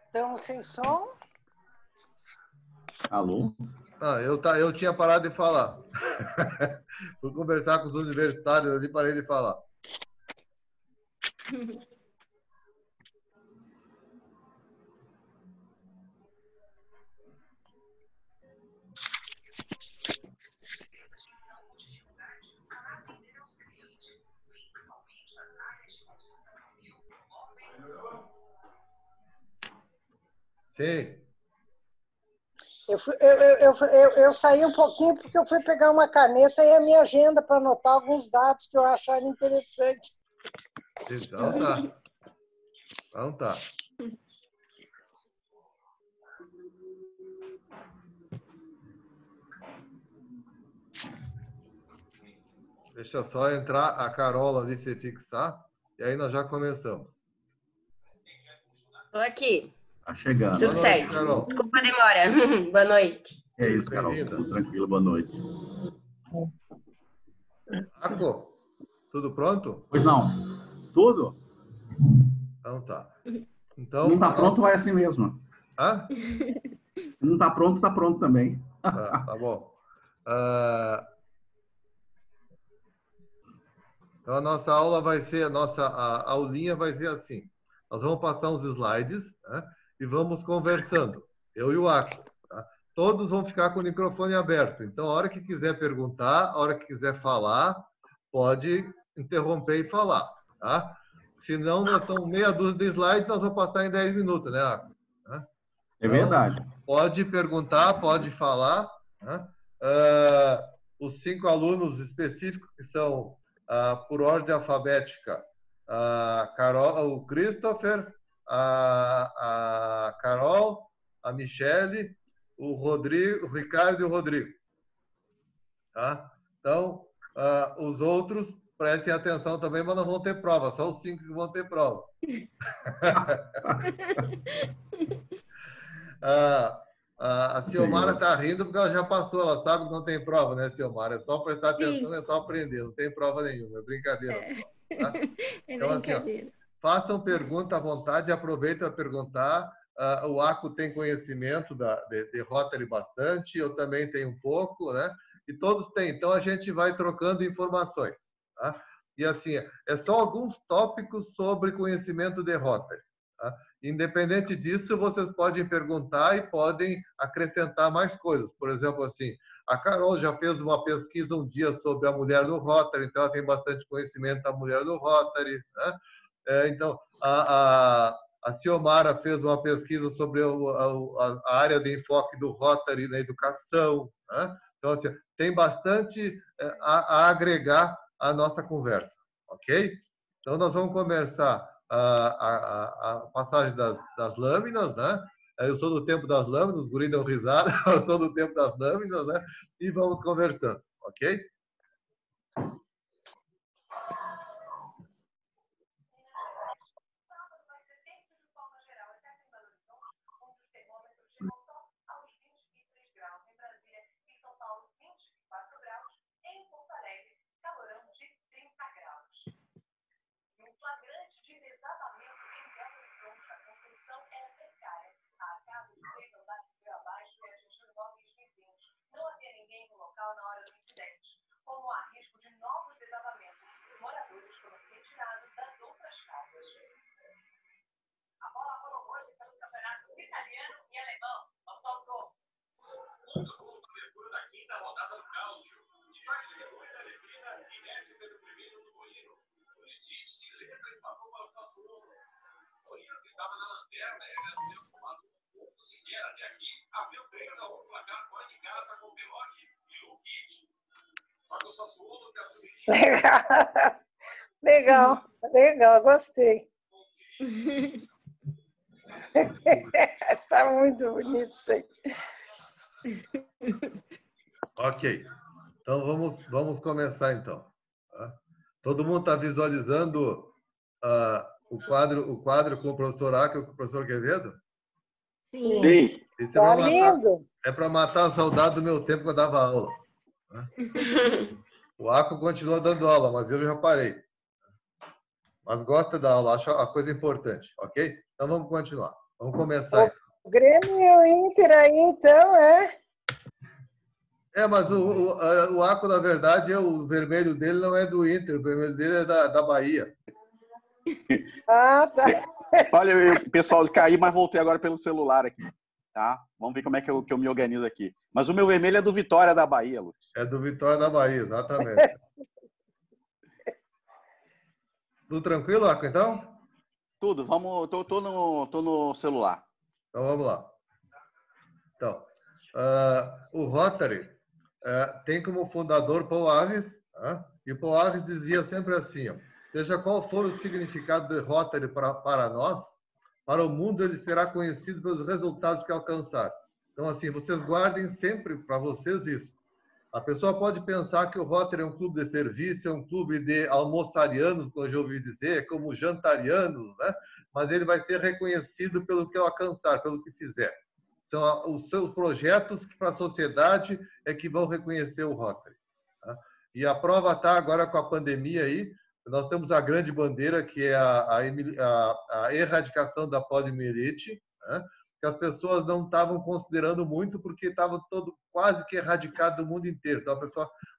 Estão sem som? Alô? Eu tinha parado de falar. Fui conversar com os universitários ali, parei de falar. Sim. Eu saí um pouquinho porque eu fui pegar uma caneta e a minha agenda para anotar alguns dados que eu achava interessante. Então tá. Então tá. Deixa só entrar a Carol ali se fixar e aí nós já começamos. Estou aqui. Tá chegando. Tudo Boa noite, certo. Carol. Desculpa a demora. Boa noite. É isso, Carol. Bem-vinda. Tudo tranquilo, boa noite. Marco, tudo pronto? Pois não. Tudo? Então tá. Então, Não tá pronto, vai assim mesmo. Hã? Não tá pronto, tá pronto também. Tá bom. Então a nossa aula vai ser, a aulinha vai ser assim. Nós vamos passar uns slides, né, e vamos conversando. Eu e o Aco. Tá? Todos vão ficar com o microfone aberto. Então, a hora que quiser perguntar, a hora que quiser falar, pode interromper e falar. Tá? Senão, nós são meia dúzia de slides, nós vamos passar em 10 minutos, né, Aco? É verdade. Pode perguntar, pode falar. Né? Os 5 alunos específicos que são por ordem alfabética, Carol, o Christopher, a Carol, a Michele, o Rodrigo, o Ricardo e o Rodrigo. Tá? Então, os outros prestem atenção também, mas não vão ter prova, só os 5 que vão ter prova. A Ciomara está rindo porque ela já passou, ela sabe que não tem prova, né, Ciomara? É só prestar atenção, é só aprender, não tem prova nenhuma, é brincadeira. Tá? Então, assim, ó, façam pergunta à vontade, aproveitem a perguntar. O Aco tem conhecimento de Rotary bastante, eu também tenho um pouco, né? E todos têm, então a gente vai trocando informações. Tá? E assim, é só alguns tópicos sobre conhecimento de Rotary. Tá? Independente disso, vocês podem perguntar e podem acrescentar mais coisas. Por exemplo, assim, a Carol já fez uma pesquisa um dia sobre a mulher do Rotary, então ela tem bastante conhecimento da mulher do Rotary. Né? Então, a Ciomara fez uma pesquisa sobre a área de enfoque do Rotary na educação. Né? Então, assim, tem bastante a agregar à nossa conversa, ok? Então, nós vamos conversar a passagem das lâminas, né? Eu sou do tempo das lâminas, os guris dão risada, eu sou do tempo das lâminas, né? E vamos conversando, ok? Legal, gostei. Está muito bonito isso aí. Ok. Então, vamos começar, então. Tá? Todo mundo está visualizando o quadro com o professor Aco e com o professor Quevedo? Sim. Está lindo. É para matar a saudade do meu tempo que eu dava aula. Né? O Aco continua dando aula, mas eu já parei. Mas gosta da aula, acho a coisa importante, ok? Então, vamos continuar. Vamos começar. O Grêmio e o Inter aí, então, é? Mas o arco, na verdade, o vermelho dele não é do Inter, o vermelho dele é da Bahia. Ah, tá. Olha, pessoal, caí, mas voltei agora pelo celular aqui, tá? Vamos ver como é que eu me organizo aqui. Mas o meu vermelho é do Vitória da Bahia, Lúcio. É do Vitória da Bahia, exatamente. Tudo tranquilo, Arco, então? Tudo, vamos, tô no celular. Então, vamos lá. Então, o Rotary tem como fundador Paul Harris, tá? E Paul Harris dizia sempre assim, ó, seja qual for o significado de Rotary para nós, para o mundo ele será conhecido pelos resultados que alcançar. Então, assim, vocês guardem sempre para vocês isso. A pessoa pode pensar que o Rotary é um clube de serviço, é um clube de almoçarianos, que eu já ouvi dizer, como jantarianos, né? Mas ele vai ser reconhecido pelo que alcançar, pelo que fizer. São os seus projetos que para a sociedade é que vão reconhecer o Rotary. Tá? E a prova está agora com a pandemia aí. Nós temos a grande bandeira, que é a erradicação da poliomielite, né? Que as pessoas não estavam considerando muito porque estava todo quase que erradicado do mundo inteiro. Então,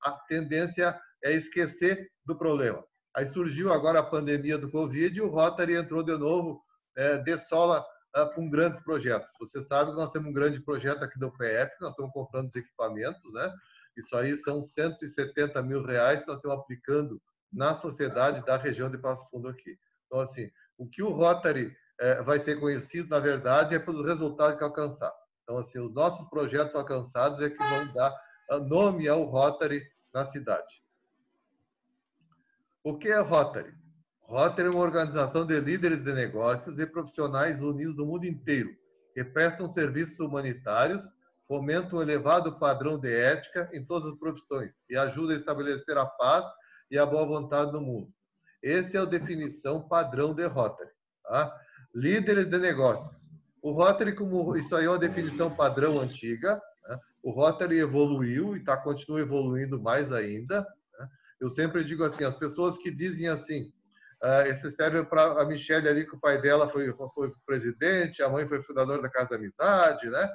a tendência é esquecer do problema. Aí surgiu agora a pandemia do Covid e o Rotary entrou de novo de sola com grandes projetos. Você sabe que nós temos um grande projeto aqui do PF, nós estamos comprando os equipamentos, né? Isso aí são R$170 mil que nós estamos aplicando na sociedade da região de Passo Fundo aqui. Então, assim, o que o Rotary vai ser conhecido, na verdade, é pelos resultados que alcançar. Então, assim, os nossos projetos alcançados é que vão dar nome ao Rotary na cidade. O que é Rotary? Rotary é uma organização de líderes de negócios e profissionais unidos do mundo inteiro, que prestam serviços humanitários, fomentam um elevado padrão de ética em todas as profissões e ajudam a estabelecer a paz e a boa vontade no mundo. Essa é a definição padrão de Rotary. Tá? Líderes de negócios. O Rotary, como isso aí é uma definição padrão antiga, né? O Rotary evoluiu e continua evoluindo mais ainda. Né? Eu sempre digo assim, as pessoas que dizem assim, esse serve para a Michelle ali, que o pai dela foi presidente, a mãe foi fundadora da Casa da Amizade, né?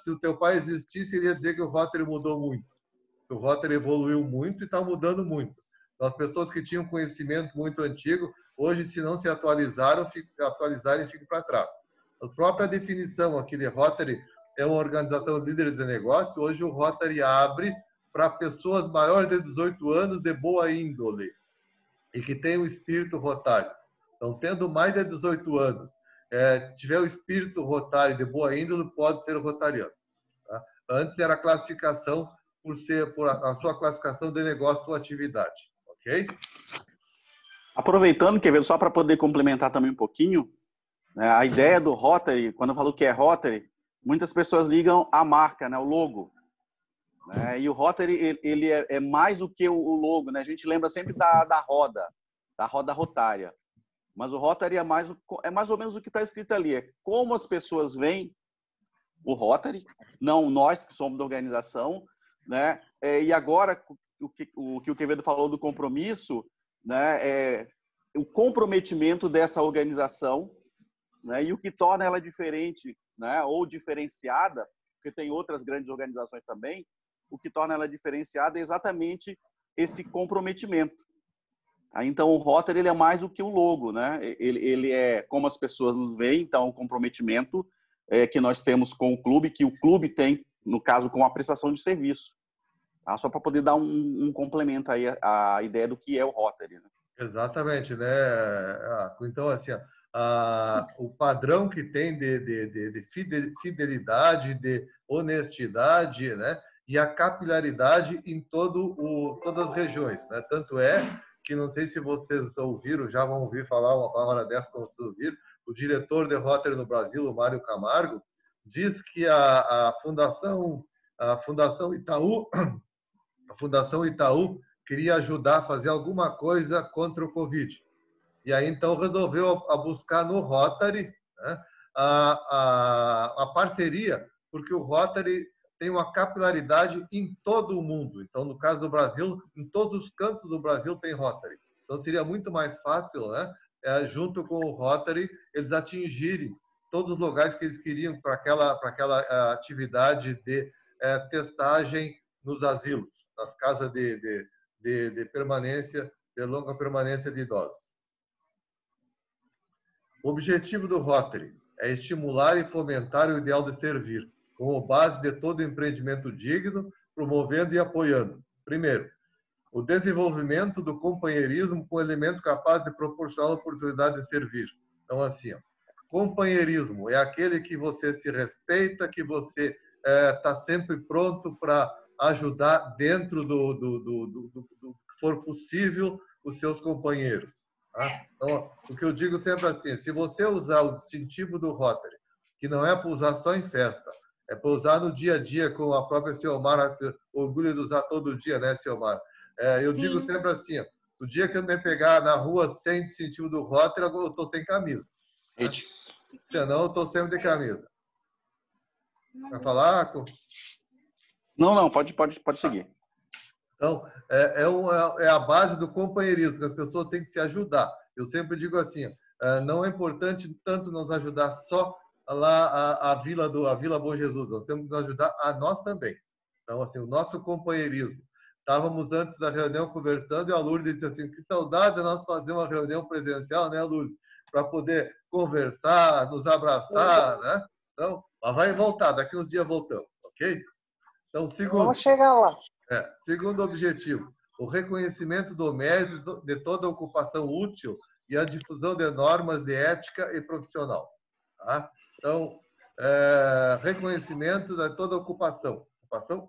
Se o teu pai existisse, ele ia dizer que o Rotary mudou muito. O Rotary evoluiu muito e está mudando muito. Então, as pessoas que tinham conhecimento muito antigo, hoje, se não se atualizarem, ficam para trás. A própria definição aqui de Rotary é uma organização de líderes de negócio. Hoje, o Rotary abre para pessoas maiores de 18 anos de boa índole e que tem o espírito rotário. Então, tendo mais de 18 anos, tiver o espírito rotário de boa índole, pode ser rotariano. Tá? Antes era a classificação por a sua classificação de negócio ou atividade. Ok? Aproveitando, Quevedo, só para poder complementar também um pouquinho, né, a ideia do Rotary, quando eu falo que é Rotary, muitas pessoas ligam a marca, né, o logo. Né, e o Rotary, ele é mais do que o logo. Né? A gente lembra sempre da roda rotária. Mas o Rotary é mais ou menos o que está escrito ali. É como as pessoas veem o Rotary, não nós que somos da organização. Né? E agora, o que o Quevedo falou do compromisso, né? O comprometimento dessa organização, né? E o que torna ela diferente, né? Ou diferenciada, porque tem outras grandes organizações também, o que torna ela diferenciada é exatamente esse comprometimento. Então, o Rotary ele é mais do que um logo, né? Ele é como as pessoas nos veem, então, o comprometimento que nós temos com o clube, que o clube tem, no caso, com a prestação de serviço. Tá? Só para poder dar um complemento aí à ideia do que é o Rotary. Né? Exatamente, né? Então, assim, o padrão que tem de fidelidade, de honestidade, né? E a capilaridade em todas as regiões, né? Tanto é que, não sei se vocês ouviram, já vão ouvir falar uma hora dessa, como vocês ouviram, o diretor de Rotary no Brasil, o Mário Camargo, diz que a Fundação Itaú queria ajudar a fazer alguma coisa contra o Covid. E aí, então, resolveu buscar no Rotary, né, a parceria, porque o Rotary tem uma capilaridade em todo o mundo. Então, no caso do Brasil, em todos os cantos do Brasil tem Rotary. Então, seria muito mais fácil, né, junto com o Rotary, eles atingirem todos os lugares que eles queriam para aquela atividade de testagem nos asilos, nas casas de permanência, de longa permanência de idosos. O objetivo do Rotary é estimular e fomentar o ideal de servir, como base de todo empreendimento digno, promovendo e apoiando. Primeiro, o desenvolvimento do companheirismo com elemento capaz de proporcionar a oportunidade de servir. Então, assim, companheirismo é aquele que você se respeita, que você está sempre pronto para ajudar dentro do que for possível os seus companheiros. Tá? Então, o que eu digo sempre assim, se você usar o distintivo do Rotary, que não é para usar só em festa, é para usar no dia a dia, como a própria Ciomara orgulho de usar todo dia, né, Ciomara? Eu digo sempre assim, ó, o dia que eu me pegar na rua sem distintivo do Rotary, eu estou sem camisa. Né? Senão, eu estou sempre de camisa. Vai falar, Aco? Não, pode seguir. Então, é a base do companheirismo, que as pessoas têm que se ajudar. Eu sempre digo assim, não é importante tanto nos ajudar só lá a Vila Bom Jesus, nós temos que nos ajudar a nós também. Então, assim, o nosso companheirismo. Estávamos antes da reunião conversando e a Lourdes disse assim, que saudade de nós fazer uma reunião presencial, né, Lourdes? Para poder conversar, nos abraçar, né? Então, mas vai voltar, daqui uns dias voltamos, ok? Então, Vamos chegar lá. Segundo objetivo, o reconhecimento do mérito de toda ocupação útil e a difusão de normas de ética e profissional. Tá? Então, reconhecimento de toda ocupação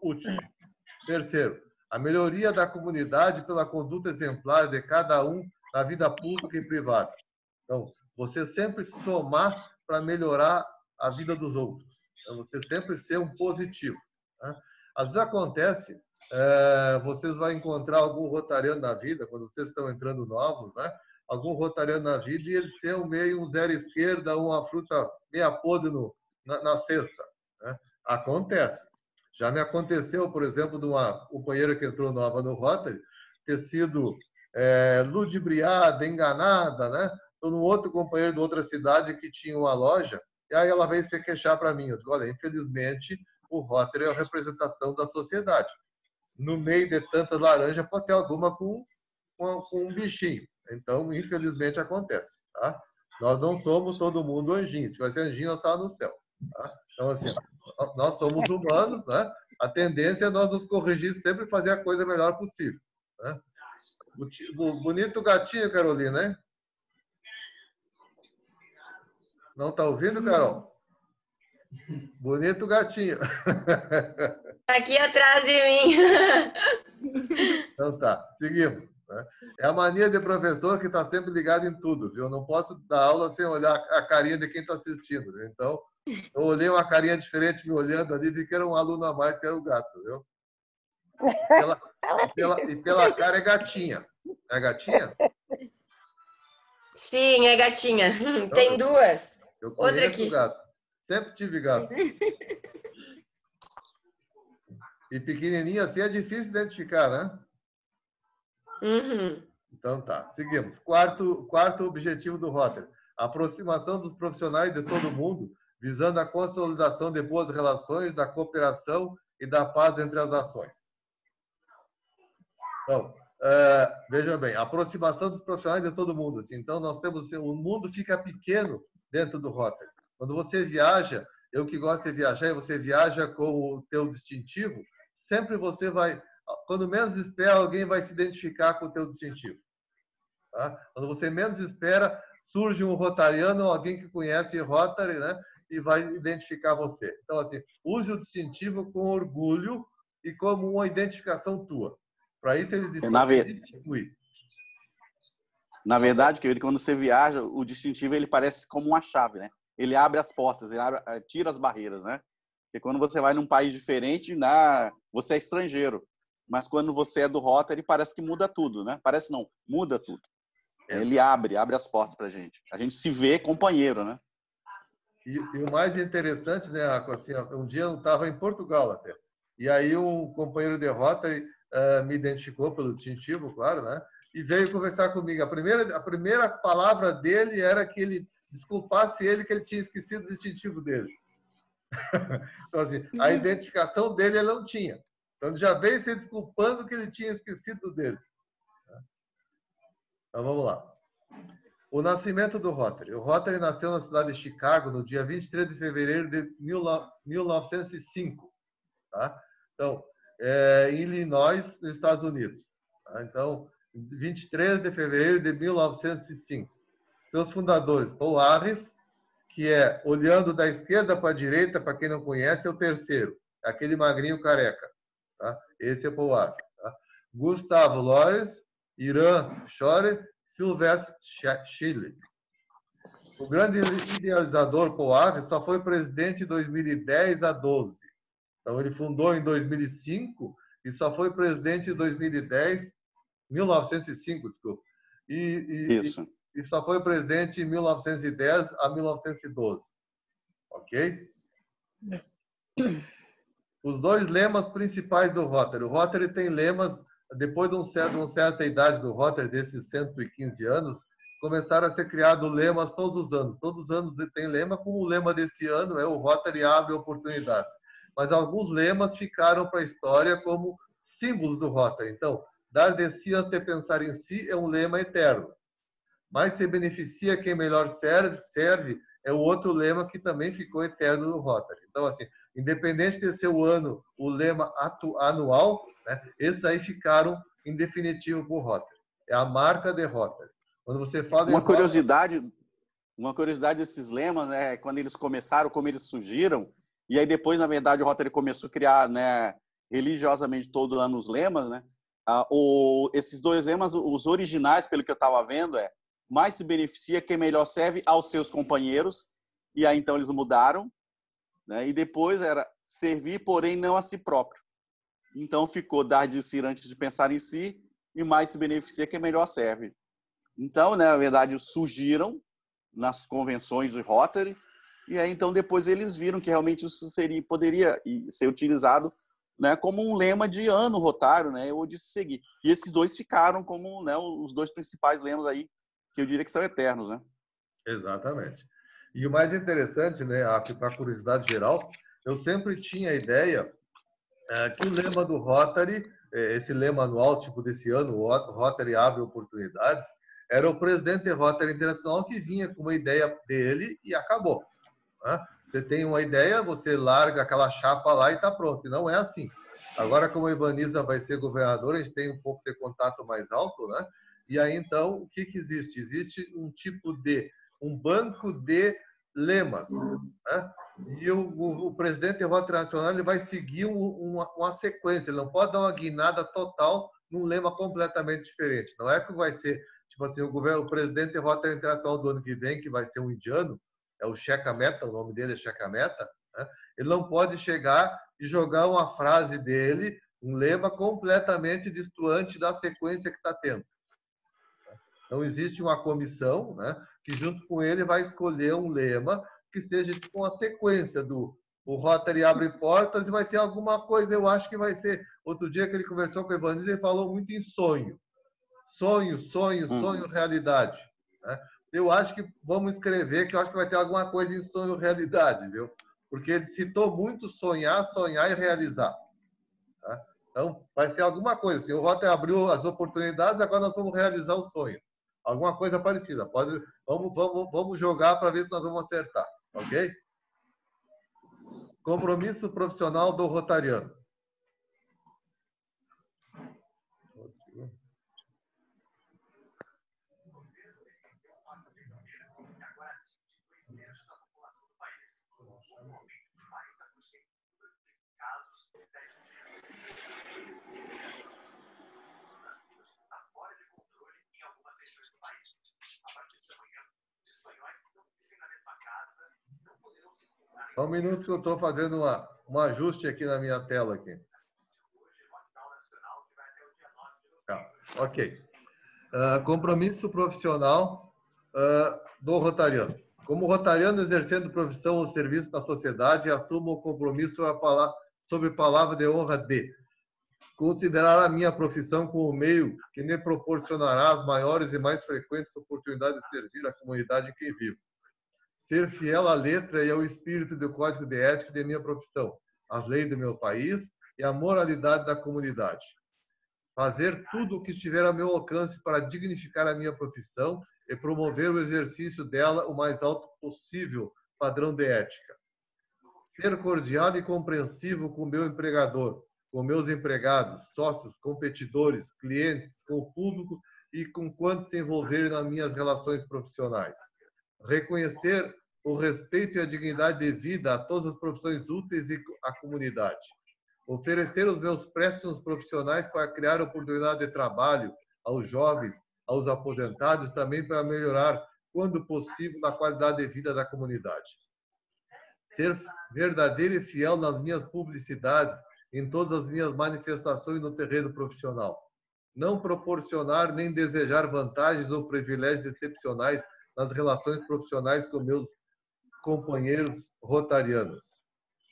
útil. Terceiro, a melhoria da comunidade pela conduta exemplar de cada um na vida pública e privada. Então, você sempre somar para melhorar a vida dos outros. Então, você sempre ser um positivo. Tá? Às vezes acontece, vocês vão encontrar algum rotariano na vida, quando vocês estão entrando novos, né? Algum rotariano na vida e ele ser um zero esquerda, uma fruta meia podre na cesta. Né? Acontece. Já me aconteceu, por exemplo, de uma companheira que entrou nova no Rotary, ter sido ludibriada, enganada, né? Ou um outro companheiro de outra cidade que tinha uma loja, e aí ela veio se queixar para mim. Eu digo, olha, infelizmente, o Rotary é a representação da sociedade. No meio de tantas laranjas, pode ter alguma com um bichinho. Então, infelizmente, acontece. Tá? Nós não somos todo mundo anjinho. Se fosse anjinho, nós estávamos no céu. Tá? Então, assim, nós somos humanos, né? A tendência é nós nos corrigir sempre e fazer a coisa melhor possível. Né? Bonito gatinho, Carolina, hein? Não está ouvindo, Carol? Bonito gatinho. Aqui atrás de mim. Então tá, seguimos. Né? É a mania de professor que está sempre ligado em tudo, viu? Eu não posso dar aula sem olhar a carinha de quem está assistindo. Viu? Então, eu olhei uma carinha diferente me olhando ali, vi que era um aluno a mais, que era o gato, viu? E pela cara é gatinha. É gatinha? Sim, é gatinha. Tem duas. Outra aqui. Gato. Sempre tive gato. E pequenininho assim é difícil identificar, né? Uhum. Então tá, seguimos. Quarto objetivo do Rotary. A aproximação dos profissionais de todo mundo, visando a consolidação de boas relações, da cooperação e da paz entre as nações. Então, vejam bem, a aproximação dos profissionais de todo mundo. Assim, então, nós temos... O mundo fica pequeno dentro do Rotary. Quando você viaja, eu que gosto de viajar, e você viaja com o teu distintivo, sempre você vai... Quando menos espera, alguém vai se identificar com o teu distintivo. Tá? Quando você menos espera, surge um rotariano, alguém que conhece Rotary, né? E vai identificar você. Então, assim, use o distintivo com orgulho e como uma identificação tua. Para isso, ele distingue. Na verdade, quando você viaja, o distintivo ele parece como uma chave, né? Ele abre as portas, tira as barreiras, né? Porque quando você vai num país diferente, você é estrangeiro. Mas quando você é do Rotary, parece que muda tudo, né? Parece não, muda tudo. Ele abre as portas pra gente. A gente se vê companheiro, né? E o mais interessante, né, assim, um dia eu estava em Portugal até. E aí um companheiro de Rotary me identificou pelo distintivo, claro, né? E veio conversar comigo. A primeira palavra dele era que ele desculpasse ele que ele tinha esquecido o distintivo dele. Então, assim, a identificação dele ele não tinha. Então, ele já veio se desculpando que ele tinha esquecido dele. Então, vamos lá. O nascimento do Rotary. O Rotary nasceu na cidade de Chicago no dia 23 de fevereiro de 1905. Tá? Então, em Illinois, nos Estados Unidos. Tá? Então, 23 de fevereiro de 1905. Seus fundadores, Paul Harris, que é, olhando da esquerda para a direita, para quem não conhece, é o terceiro. Aquele magrinho careca. Tá? Esse é Paul Harris. Tá? Gustavo Lores, Irã Schore, Sylvester Chile. O grande idealizador Paul Harris só foi presidente de 2010 a 12. Então, ele fundou em 2005 e só foi presidente de 1905, desculpa. E só foi presidente de 1910 a 1912. Ok? Os dois lemas principais do Rotary. O Rotary tem lemas, depois de uma certa idade do Rotary, desses 115 anos, começaram a ser criados lemas todos os anos. Todos os anos tem lema, como o lema desse ano é o Rotary abre oportunidades. Mas alguns lemas ficaram para a história como símbolos do Rotary. Então, dar de si antes de pensar em si é um lema eterno. Mas se beneficia quem melhor serve é o outro lema que também ficou eterno no Rotary. Então, assim, independente de ser o ano, o lema anual, né, esses aí ficaram em definitivo para o Rotary. É a marca de Rotary. Quando você fala uma curiosidade desses lemas, né, quando eles começaram, como eles surgiram, e aí depois, na verdade, o Rotary começou a criar, né, religiosamente todo ano os lemas, né? Esses dois lemas, os originais, pelo que eu estava vendo, mais se beneficia quem melhor serve aos seus companheiros, e aí então eles mudaram, né? E depois era servir, porém não a si próprio. Então ficou dar de si antes de pensar em si, e mais se beneficia quem melhor serve. Então, né, na verdade, surgiram nas convenções de Rotary, e aí então depois eles viram que realmente isso poderia ser utilizado, né, como um lema de ano rotário, né, ou de seguir. E esses dois ficaram como, né, os dois principais lemas aí, que eu diria que são eternos, né? Exatamente. E o mais interessante, né, para curiosidade geral, eu sempre tinha a ideia que o lema do Rotary, esse lema anual, tipo desse ano, o Rotary abre oportunidades, era o presidente Rotary Internacional que vinha com uma ideia dele e acabou. Né? Você tem uma ideia, você larga aquela chapa lá e está pronto. E não é assim. Agora, como a Ivaniza vai ser governadora, a gente tem um pouco de contato mais alto, né? E aí, então, o que existe? Existe um banco de lemas. Né? E o presidente Rotary Nacional ele vai seguir uma sequência. Ele não pode dar uma guinada total num lema completamente diferente. Não é que vai ser, tipo assim, o presidente Rotary Internacional do ano que vem, que vai ser um indiano, é o Checa Mehta, o nome dele é Checa Mehta, né? Ele não pode chegar e jogar uma frase dele, um lema completamente distoante da sequência que está tendo. Então, existe uma comissão, né, que junto com ele vai escolher um lema que seja tipo uma sequência do o Rotary abre portas e vai ter alguma coisa, eu acho que vai ser... Outro dia que ele conversou com o Evandro, ele falou muito em sonho. Sonho, realidade. Né? Eu acho que vamos escrever que eu acho que vai ter alguma coisa em sonho realidade, viu? Porque ele citou muito sonhar e realizar. Tá? Então, vai ser alguma coisa. Assim, o Rotary abriu as oportunidades, agora nós vamos realizar o sonho. Alguma coisa parecida. Vamos jogar para ver se nós vamos acertar. Ok? Compromisso profissional do rotariano. Só um minuto que eu estou fazendo um ajuste aqui na minha tela. Aqui. Tá, ok. Compromisso profissional do rotariano. Como rotariano exercendo profissão ou serviço na sociedade, assumo o compromisso sobre palavra de honra de considerar a minha profissão como o meio que me proporcionará as maiores e mais frequentes oportunidades de servir a comunidade em que vivo. ser fiel à letra e ao espírito do Código de Ética de minha profissão, às leis do meu país e à moralidade da comunidade. Fazer tudo o que estiver ao meu alcance para dignificar a minha profissão e promover o exercício dela o mais alto possível padrão de ética. Ser cordial e compreensivo com o meu empregador, com meus empregados, sócios, competidores, clientes, com o público e com quantos se envolverem nas minhas relações profissionais. Reconhecer o respeito e a dignidade de vida a todas as profissões úteis e à comunidade. Oferecer os meus préstimos profissionais para criar oportunidade de trabalho aos jovens, aos aposentados, também para melhorar, quando possível, a qualidade de vida da comunidade. Ser verdadeiro e fiel nas minhas publicidades, em todas as minhas manifestações no terreno profissional. Não proporcionar nem desejar vantagens ou privilégios excepcionais nas relações profissionais com meus companheiros rotarianos.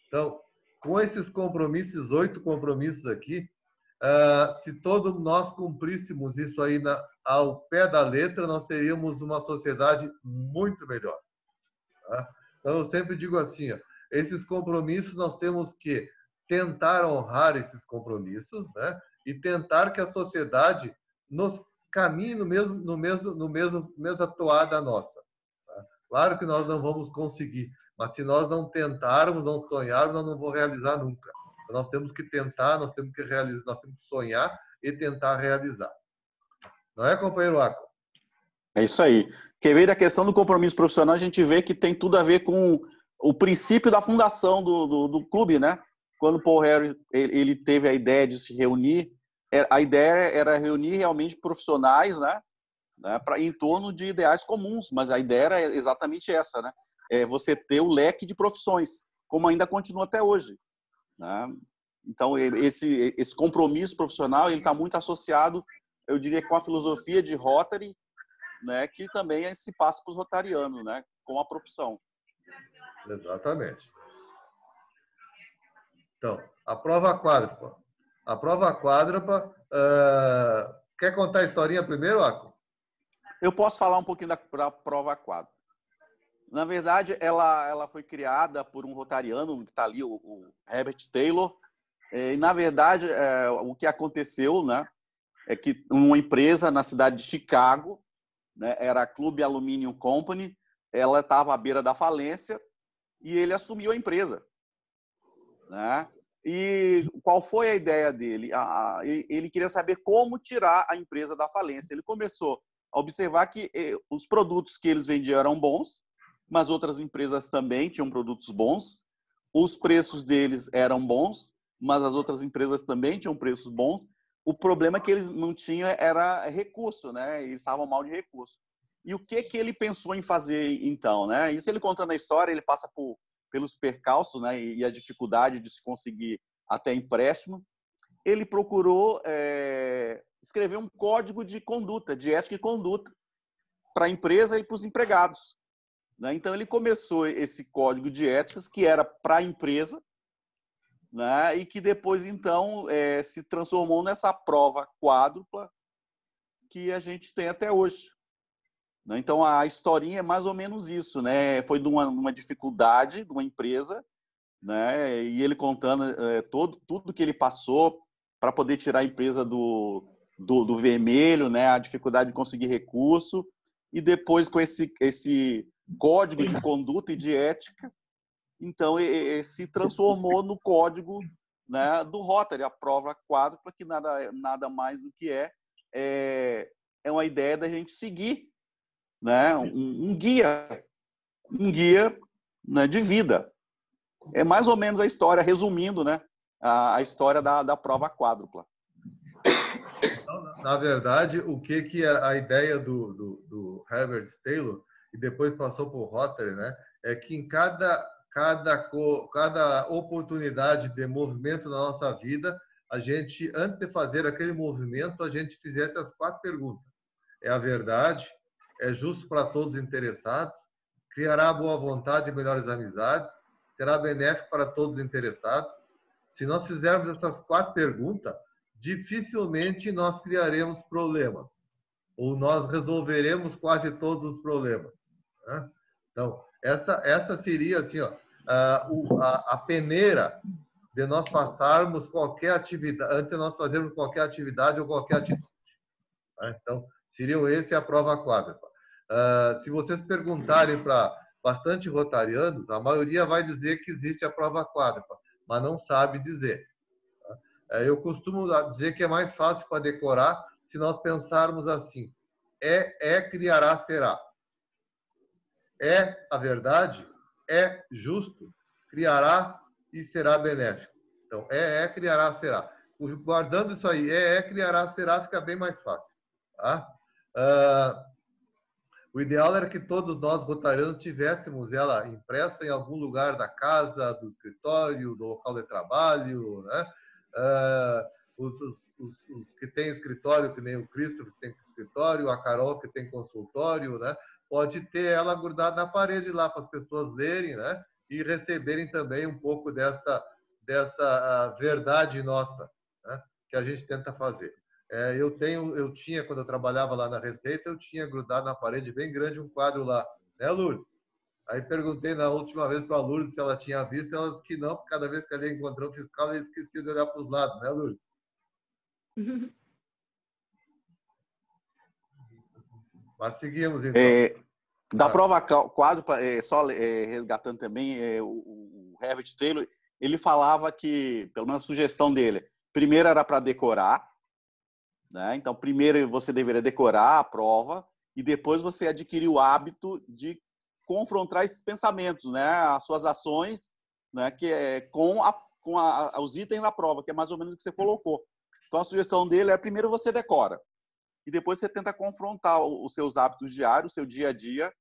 Então, com esses compromissos, 8 compromissos aqui, se todos nós cumpríssemos isso aí ao pé da letra, nós teríamos uma sociedade muito melhor. Tá? Então, eu sempre digo assim, esses compromissos nós temos que tentar honrar esses compromissos, né? E tentar que a sociedade nos caminhe no mesma toada nossa. Tá? Claro que nós não vamos conseguir, mas se nós não tentarmos, não sonharmos, nós não vamos realizar nunca. Nós temos que tentar, nós temos que realizar, nós temos que sonhar e tentar realizar. Não é, companheiro Aco? É isso aí. Quer ver da questão do compromisso profissional, a gente vê que tem tudo a ver com o princípio da fundação do clube, né? Quando o Paul Harris ele teve a ideia de se reunir, a ideia era reunir realmente profissionais, né, em torno de ideais comuns, mas a ideia era exatamente essa, né? É você ter o leque de profissões, como ainda continua até hoje, né? Então, esse compromisso profissional ele está muito associado, eu diria, com a filosofia de Rotary, né, que também se passa para os rotarianos, né, com a profissão. Exatamente. Então, a prova quádrupla. A prova quádrupla, quer contar a historinha primeiro, Aco? Eu posso falar um pouquinho da prova quádrupla. Na verdade, ela foi criada por um rotariano, que está ali, o Herbert Taylor. E, na verdade, o que aconteceu, né, é que uma empresa na cidade de Chicago, né, era a Clube Aluminium Company, ela estava à beira da falência e ele assumiu a empresa, né? E qual foi a ideia dele? Ele queria saber como tirar a empresa da falência. Ele começou a observar que os produtos que eles vendiam eram bons, mas outras empresas também tinham produtos bons. Os preços deles eram bons, mas as outras empresas também tinham preços bons. O problema é que eles não tinham era recurso, né? Eles estavam mal de recurso. E o que ele pensou em fazer então, né? Isso ele contando a história, ele passa pelos percalços, né, e a dificuldade de se conseguir até empréstimo. Ele procurou escrever um código de conduta, de ética e conduta, para a empresa e para os empregados, né? Então, ele começou esse código de éticas que era para a empresa, né, e que depois, então, se transformou nessa prova quádrupla que a gente tem até hoje. Então, a historinha é mais ou menos isso, né? Foi de uma dificuldade de uma empresa, né? E ele contando tudo que ele passou para poder tirar a empresa do vermelho, né? A dificuldade de conseguir recurso. E depois, com esse código de conduta e de ética, então, se transformou no código, né, do Rotary, a prova quádrupla, que nada mais do que é uma ideia da gente seguir, né, um guia, né, de vida. É mais ou menos a história, resumindo, né, a história da prova quádrupla. Na verdade, o que era a ideia do Herbert Taylor, e depois passou por Rotary, né, é que em cada oportunidade de movimento na nossa vida, a gente, antes de fazer aquele movimento, a gente fizesse as 4 perguntas. É a verdade? É justo para todos os interessados? Criará boa vontade e melhores amizades? Será benéfico para todos os interessados? Se nós fizermos essas 4 perguntas, dificilmente nós criaremos problemas, ou nós resolveremos quase todos os problemas, né? Então, Essa seria assim, ó, a peneira de nós passarmos qualquer atividade, antes de nós fazermos qualquer atividade ou qualquer atitude. Tá? Então, seriam esse a prova quádrupla. Se vocês perguntarem para bastante rotarianos, a maioria vai dizer que existe a prova quádrupla, mas não sabe dizer. Tá? Eu costumo dizer que é mais fácil para decorar se nós pensarmos assim: criará, será. É a verdade, é justo, criará e será benéfico. Então, criará, será. Guardando isso aí, criará, será, fica bem mais fácil. Tá? O ideal era que todos nós, rotarianos, tivéssemos ela impressa em algum lugar da casa, do escritório, do local de trabalho, né? Os que têm escritório, que nem o Cristo, que tem escritório, a Carol, que tem consultório, né? Pode ter ela grudada na parede lá para as pessoas lerem, né? E receberem também um pouco dessa verdade nossa, né? Que a gente tenta fazer. Eu tinha, quando eu trabalhava lá na Receita, eu tinha grudado na parede bem grande um quadro lá, né, Lourdes? Aí perguntei na última vez para a Lourdes se ela tinha visto, ela disse que não, porque cada vez que ela encontrou o fiscal, ela esquecia de olhar para os lados, né, Lourdes? Mas seguimos, então. Da prova quádrupla, só resgatando também, o Herbert Taylor, ele falava que, pelo menos a sugestão dele, primeiro era para decorar, né? Então, primeiro você deveria decorar a prova e depois você adquirir o hábito de confrontar esses pensamentos, né? As suas ações, né? Com os itens da prova, que é mais ou menos o que você colocou. Então, a sugestão dele é primeiro você decora e depois você tenta confrontar os seus hábitos diários, o seu dia a dia,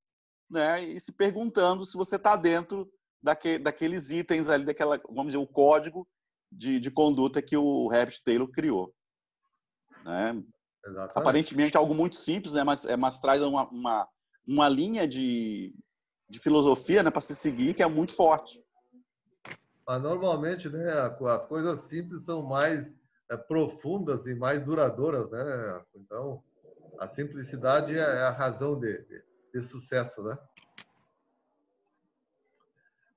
né? E se perguntando se você está dentro daqueles itens ali, vamos dizer, o código de conduta que o Herbert Taylor criou. Né? Aparentemente é algo muito simples, né? mas traz uma linha de filosofia, né, para se seguir, que é muito forte. Mas normalmente, né, as coisas simples são mais profundas e mais duradouras, né? Então, a simplicidade é a razão de sucesso, né?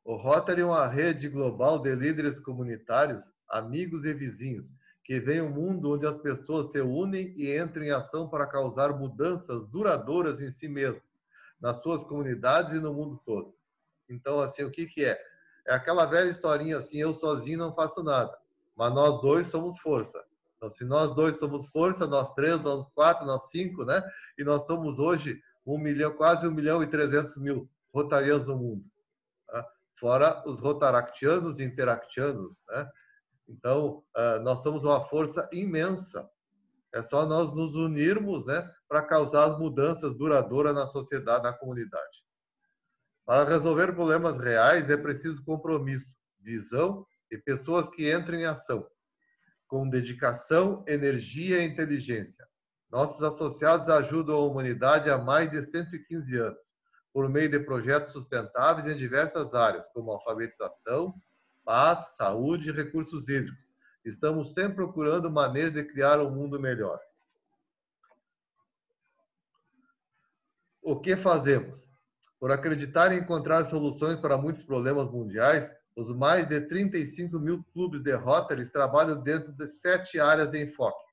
O Rotary é uma rede global de líderes comunitários, amigos e vizinhos, que vem um mundo onde as pessoas se unem e entram em ação para causar mudanças duradouras em si mesmos, nas suas comunidades e no mundo todo. Então, assim, o que é? É aquela velha historinha assim, eu sozinho não faço nada, mas nós dois somos força. Então, se nós dois somos força, nós 3, nós 4, nós 5, né? E nós somos hoje 1 milhão, quase 1.300.000 rotarianos no mundo. Tá? Fora os rotaractianos e interactianos, né? Então, nós somos uma força imensa. É só nós nos unirmos, né, para causar as mudanças duradouras na sociedade, na comunidade. Para resolver problemas reais, é preciso compromisso, visão e pessoas que entrem em ação, com dedicação, energia e inteligência. Nossos associados ajudam a humanidade há mais de 115 anos, por meio de projetos sustentáveis em diversas áreas, como alfabetização, paz, saúde e recursos hídricos. Estamos sempre procurando maneiras de criar um mundo melhor. O que fazemos? Por acreditar em encontrar soluções para muitos problemas mundiais, os mais de 35.000 clubes de Rotary trabalham dentro de 7 áreas de enfoque.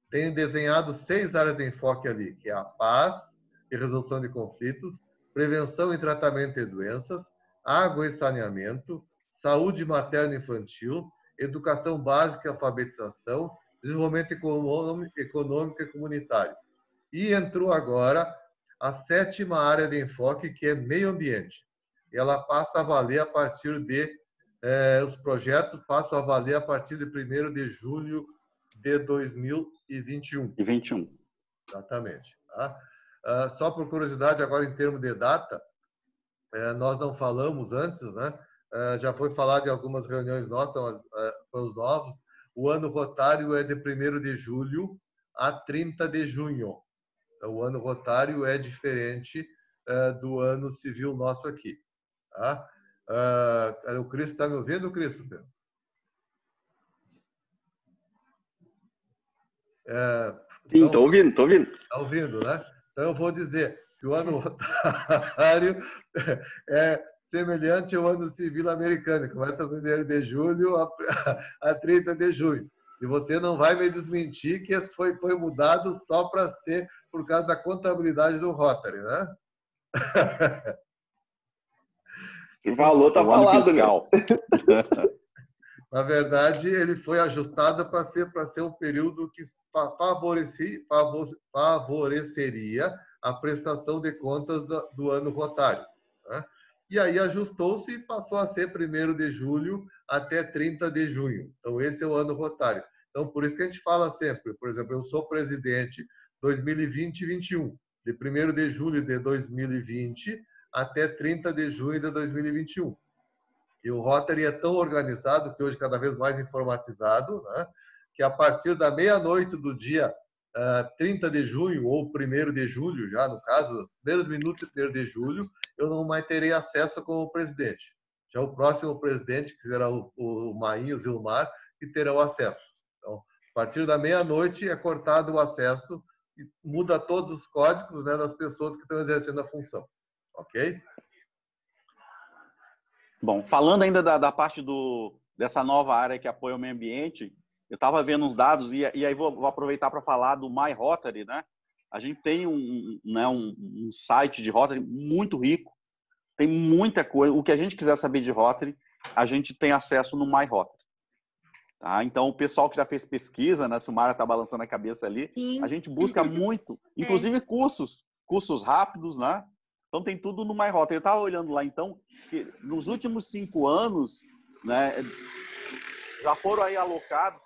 Tenho desenhado 6 áreas de enfoque ali, que é a paz e resolução de conflitos, prevenção e tratamento de doenças, água e saneamento, saúde materna e infantil, educação básica e alfabetização, desenvolvimento econômico e comunitário. E entrou agora a 7ª área de enfoque, que é meio ambiente. Ela passa a valer a partir de... os projetos passam a valer a partir de 1º de julho de 2021. E 21. Exatamente. Tá? Só por curiosidade, agora em termos de data, nós não falamos antes, né? Já foi falado em algumas reuniões nossas para os novos. O ano rotário é de 1º de julho a 30 de junho. Então, o ano rotário é diferente do ano civil nosso aqui. Tá? O Cristo está me ouvindo, Christopher? Sim, estou ouvindo, estou ouvindo. Está ouvindo, né? Então, eu vou dizer, que o ano rotário é semelhante ao ano civil americano, que começa 1º de julho a 30 de junho. E você não vai me desmentir que esse foi mudado só para ser por causa da contabilidade do Rotary, né? O valor está falado, né? Na verdade, ele foi ajustado para ser um período que favoreceria a prestação de contas do ano rotário, né? E aí ajustou-se e passou a ser 1º de julho até 30 de junho. Então, esse é o ano rotário. Então, por isso que a gente fala sempre, por exemplo, eu sou presidente 2020 e 21, de 1º de julho de 2020 até 30 de junho de 2021. E o Rotary é tão organizado, que hoje cada vez mais informatizado, né, que a partir da meia-noite do dia 30 de junho ou 1º de julho, já no caso, os primeiros minutos de 1º de julho, eu não mais terei acesso como presidente. Já o próximo presidente, que será o Mainho Zilmar, que terá o acesso. Então, a partir da meia-noite é cortado o acesso e muda todos os códigos, né, das pessoas que estão exercendo a função. Ok? Bom, falando ainda da parte dessa nova área que apoia o meio ambiente, eu estava vendo uns dados e aí vou aproveitar para falar do My Rotary, né? A gente tem um site de Rotary muito rico, tem muita coisa. O que a gente quiser saber de Rotary, a gente tem acesso no My Rotary. Tá? Então, o pessoal que já fez pesquisa, né? Se o Mara está balançando a cabeça ali, sim, a gente busca muito, inclusive cursos rápidos, né? Então, tem tudo no My Rotary. Eu estava olhando lá, então, que nos últimos 5 anos, né, já foram aí alocados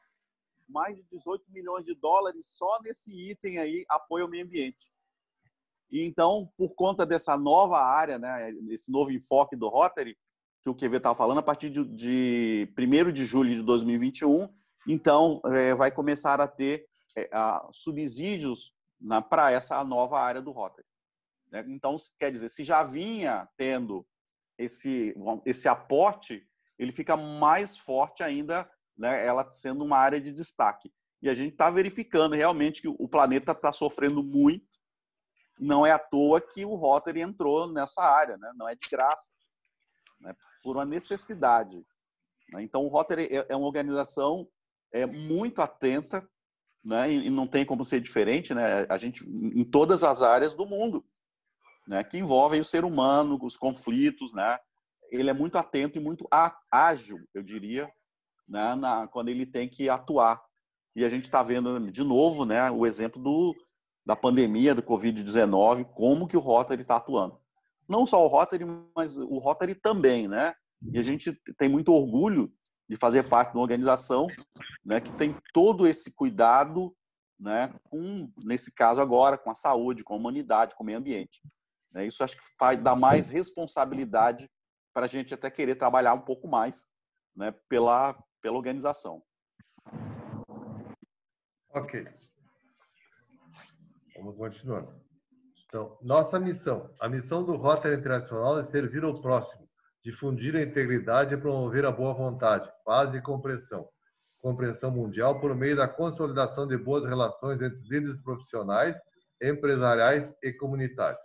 mais de 18 milhões de dólares só nesse item aí, apoio ao meio ambiente. E então, por conta dessa nova área, né, esse novo enfoque do Rotary, que o QV estava falando, a partir de 1º de julho de 2021, então, vai começar a ter subsídios, né, para essa nova área do Rotary. Então, quer dizer, se já vinha tendo esse aporte, ele fica mais forte ainda, né, ela sendo uma área de destaque. E a gente está verificando realmente que o planeta está sofrendo muito. Não é à toa que o Rotary entrou nessa área, né? Não é de graça, né? Por uma necessidade. Então, o Rotary é uma organização muito atenta, né? E não tem como ser diferente, né? A gente, em todas as áreas do mundo, né, que envolvem o ser humano, os conflitos, né? Ele é muito atento e muito ágil, eu diria, né, quando ele tem que atuar. E a gente está vendo, de novo, né, o exemplo da pandemia, do Covid-19, como que o Rotary está atuando. Não só o Rotary, mas o Rotary também, né? E a gente tem muito orgulho de fazer parte de uma organização, né, que tem todo esse cuidado, né, nesse caso agora, com a saúde, com a humanidade, com o meio ambiente. Isso acho que vai dar mais responsabilidade para a gente até querer trabalhar um pouco mais, né, pela organização. Ok. Vamos continuar. Então, nossa missão. A missão do Rotary Internacional é servir ao próximo, difundir a integridade e promover a boa vontade, paz e compreensão mundial por meio da consolidação de boas relações entre líderes profissionais, empresariais e comunitários.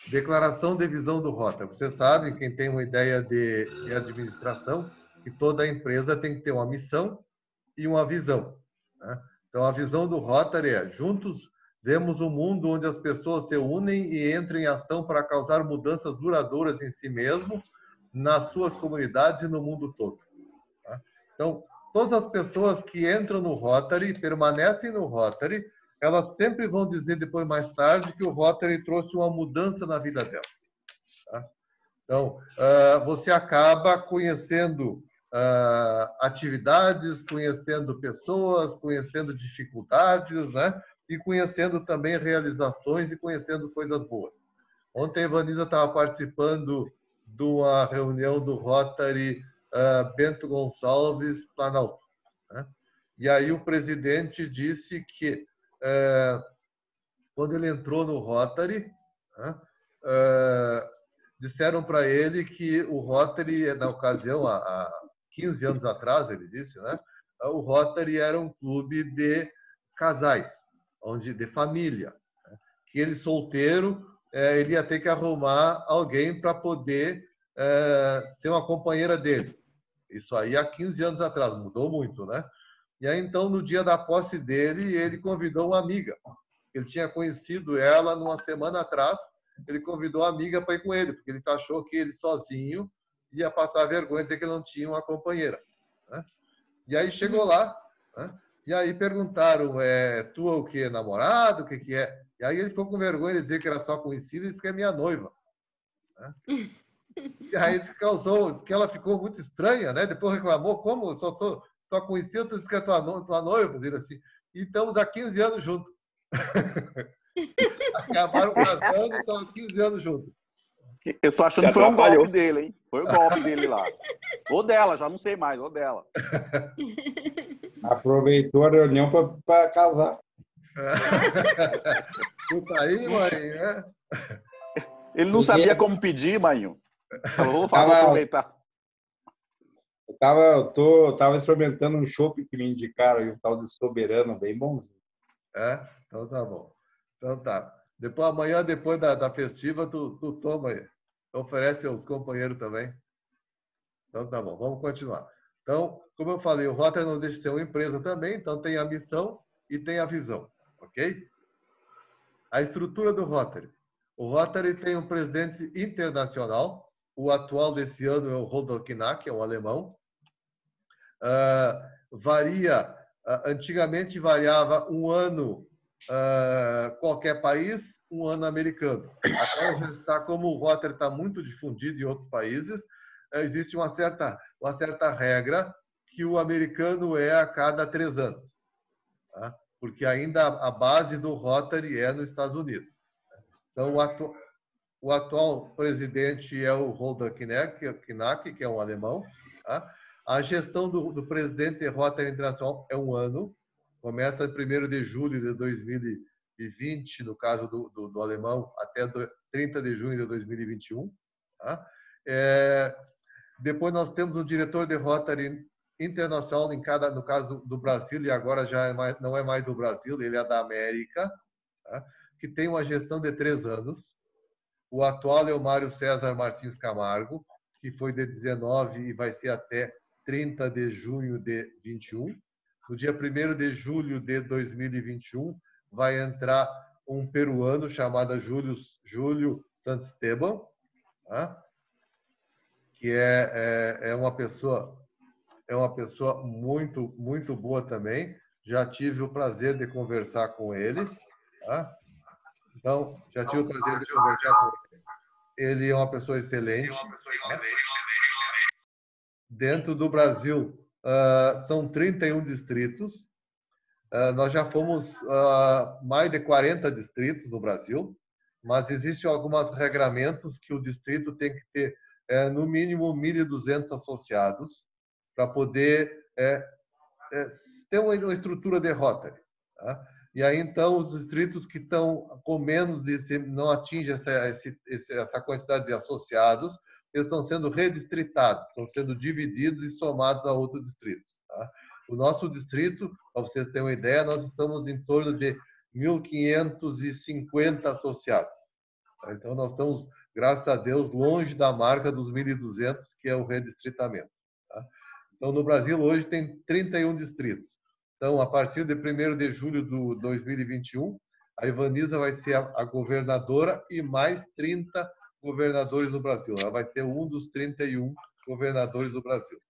Declaração de visão do Rotary. Você sabe, quem tem uma ideia de administração, que toda empresa tem que ter uma missão e uma visão, né? Então, a visão do Rotary é: juntos vemos um mundo onde as pessoas se unem e entram em ação para causar mudanças duradouras em si mesmo, nas suas comunidades e no mundo todo. Tá? Então, todas as pessoas que entram no Rotary, permanecem no Rotary, elas sempre vão dizer depois, mais tarde, que o Rotary trouxe uma mudança na vida delas. Tá? Então, você acaba conhecendo atividades, conhecendo pessoas, conhecendo dificuldades, né? E conhecendo também realizações e conhecendo coisas boas. Ontem a Vanisa estava participando de uma reunião do Rotary Bento Gonçalves Planalto, né? E aí o presidente disse que quando ele entrou no Rotary, né, disseram para ele que o Rotary, na ocasião, há 15 anos atrás, ele disse, né, o Rotary era um clube de casais, de família, né, que ele solteiro, ele ia ter que arrumar alguém para poder ser uma companheira dele. Isso aí há 15 anos atrás, mudou muito, né? E aí, então, no dia da posse dele, ele convidou uma amiga. Ele tinha conhecido ela numa semana atrás, ele convidou a amiga para ir com ele, porque ele achou que ele sozinho ia passar vergonha de dizer que não tinha uma companheira, né? E aí chegou lá, né? E aí perguntaram, tu é o quê? Namorado? O que é? E aí ele ficou com vergonha de dizer que era só conhecida e disse que é minha noiva, né? E aí causou, que ela ficou muito estranha, né? Depois reclamou, como? Eu só conhecia, tu disse que é tua noiva, dizer assim. E estamos há 15 anos juntos. Acabaram casando e estão há 15 anos juntos. Eu tô achando que foi um golpe dele, hein? Foi o golpe dele lá. Ou dela, já não sei mais, ou dela. Aproveitou a reunião para casar. Tu tá aí, mãe, né? Ele não sabia como pedir, Mainho. Falou, vou aproveitar. Eu tava experimentando um chopp que me indicaram, um tal de Soberano, bem bonzinho. Então tá bom. Então tá. Depois, amanhã, depois da festiva, tu toma aí. Oferece aos companheiros também. Então tá bom, vamos continuar. Então, como eu falei, o Rotary não deixa de ser uma empresa também, então tem a missão e tem a visão, ok? A estrutura do Rotary. O Rotary tem um presidente internacional, o atual desse ano é o Rudolf Knack, é um alemão. Antigamente variava um ano qualquer país, um ano americano. Agora já está, como o Rotary está muito difundido em outros países, existe uma certa regra que o americano é a cada 3 anos, tá? Porque ainda a base do Rotary é nos Estados Unidos. Então, o atual presidente é o Rudolf Knack, que é um alemão, tá? A gestão do presidente Rotary Internacional é um ano, começa em 1º de julho de 2020, no caso do alemão, até 30 de junho de 2021. Tá? Depois nós temos um diretor de Rotary Internacional, no caso do Brasil, e agora já não é mais do Brasil, ele é da América, tá? Que tem uma gestão de 3 anos. O atual é o Mário César Martins Camargo, que foi de 19 e vai ser até 30 de junho de 21. No dia 1º de julho de 2021, vai entrar um peruano chamado Júlio Santisteban, tá? Que é uma pessoa muito, muito boa também. Já tive o prazer de conversar com ele, tá? Então, já tive o prazer de conversar com ele. Ele é uma pessoa excelente. Tá? Dentro do Brasil, são 31 distritos. Nós já fomos mais de 40 distritos no Brasil, mas existem alguns regramentos que o distrito tem que ter, no mínimo, 1.200 associados para poder ter uma estrutura de Rotary. Tá? E aí, então, os distritos que estão com menos não atingem essa quantidade de associados, eles estão sendo redistritados, estão sendo divididos e somados a outros distritos. Tá? O nosso distrito, para vocês terem uma ideia, nós estamos em torno de 1.550 associados. Tá? Então, nós estamos, graças a Deus, longe da marca dos 1.200, que é o redistritamento. Tá? Então, no Brasil, hoje, tem 31 distritos. Então, a partir de 1º de julho de 2021, a Ivaniza vai ser a governadora e mais 30 governadores do Brasil. Ela vai ser um dos 31 governadores do Brasil.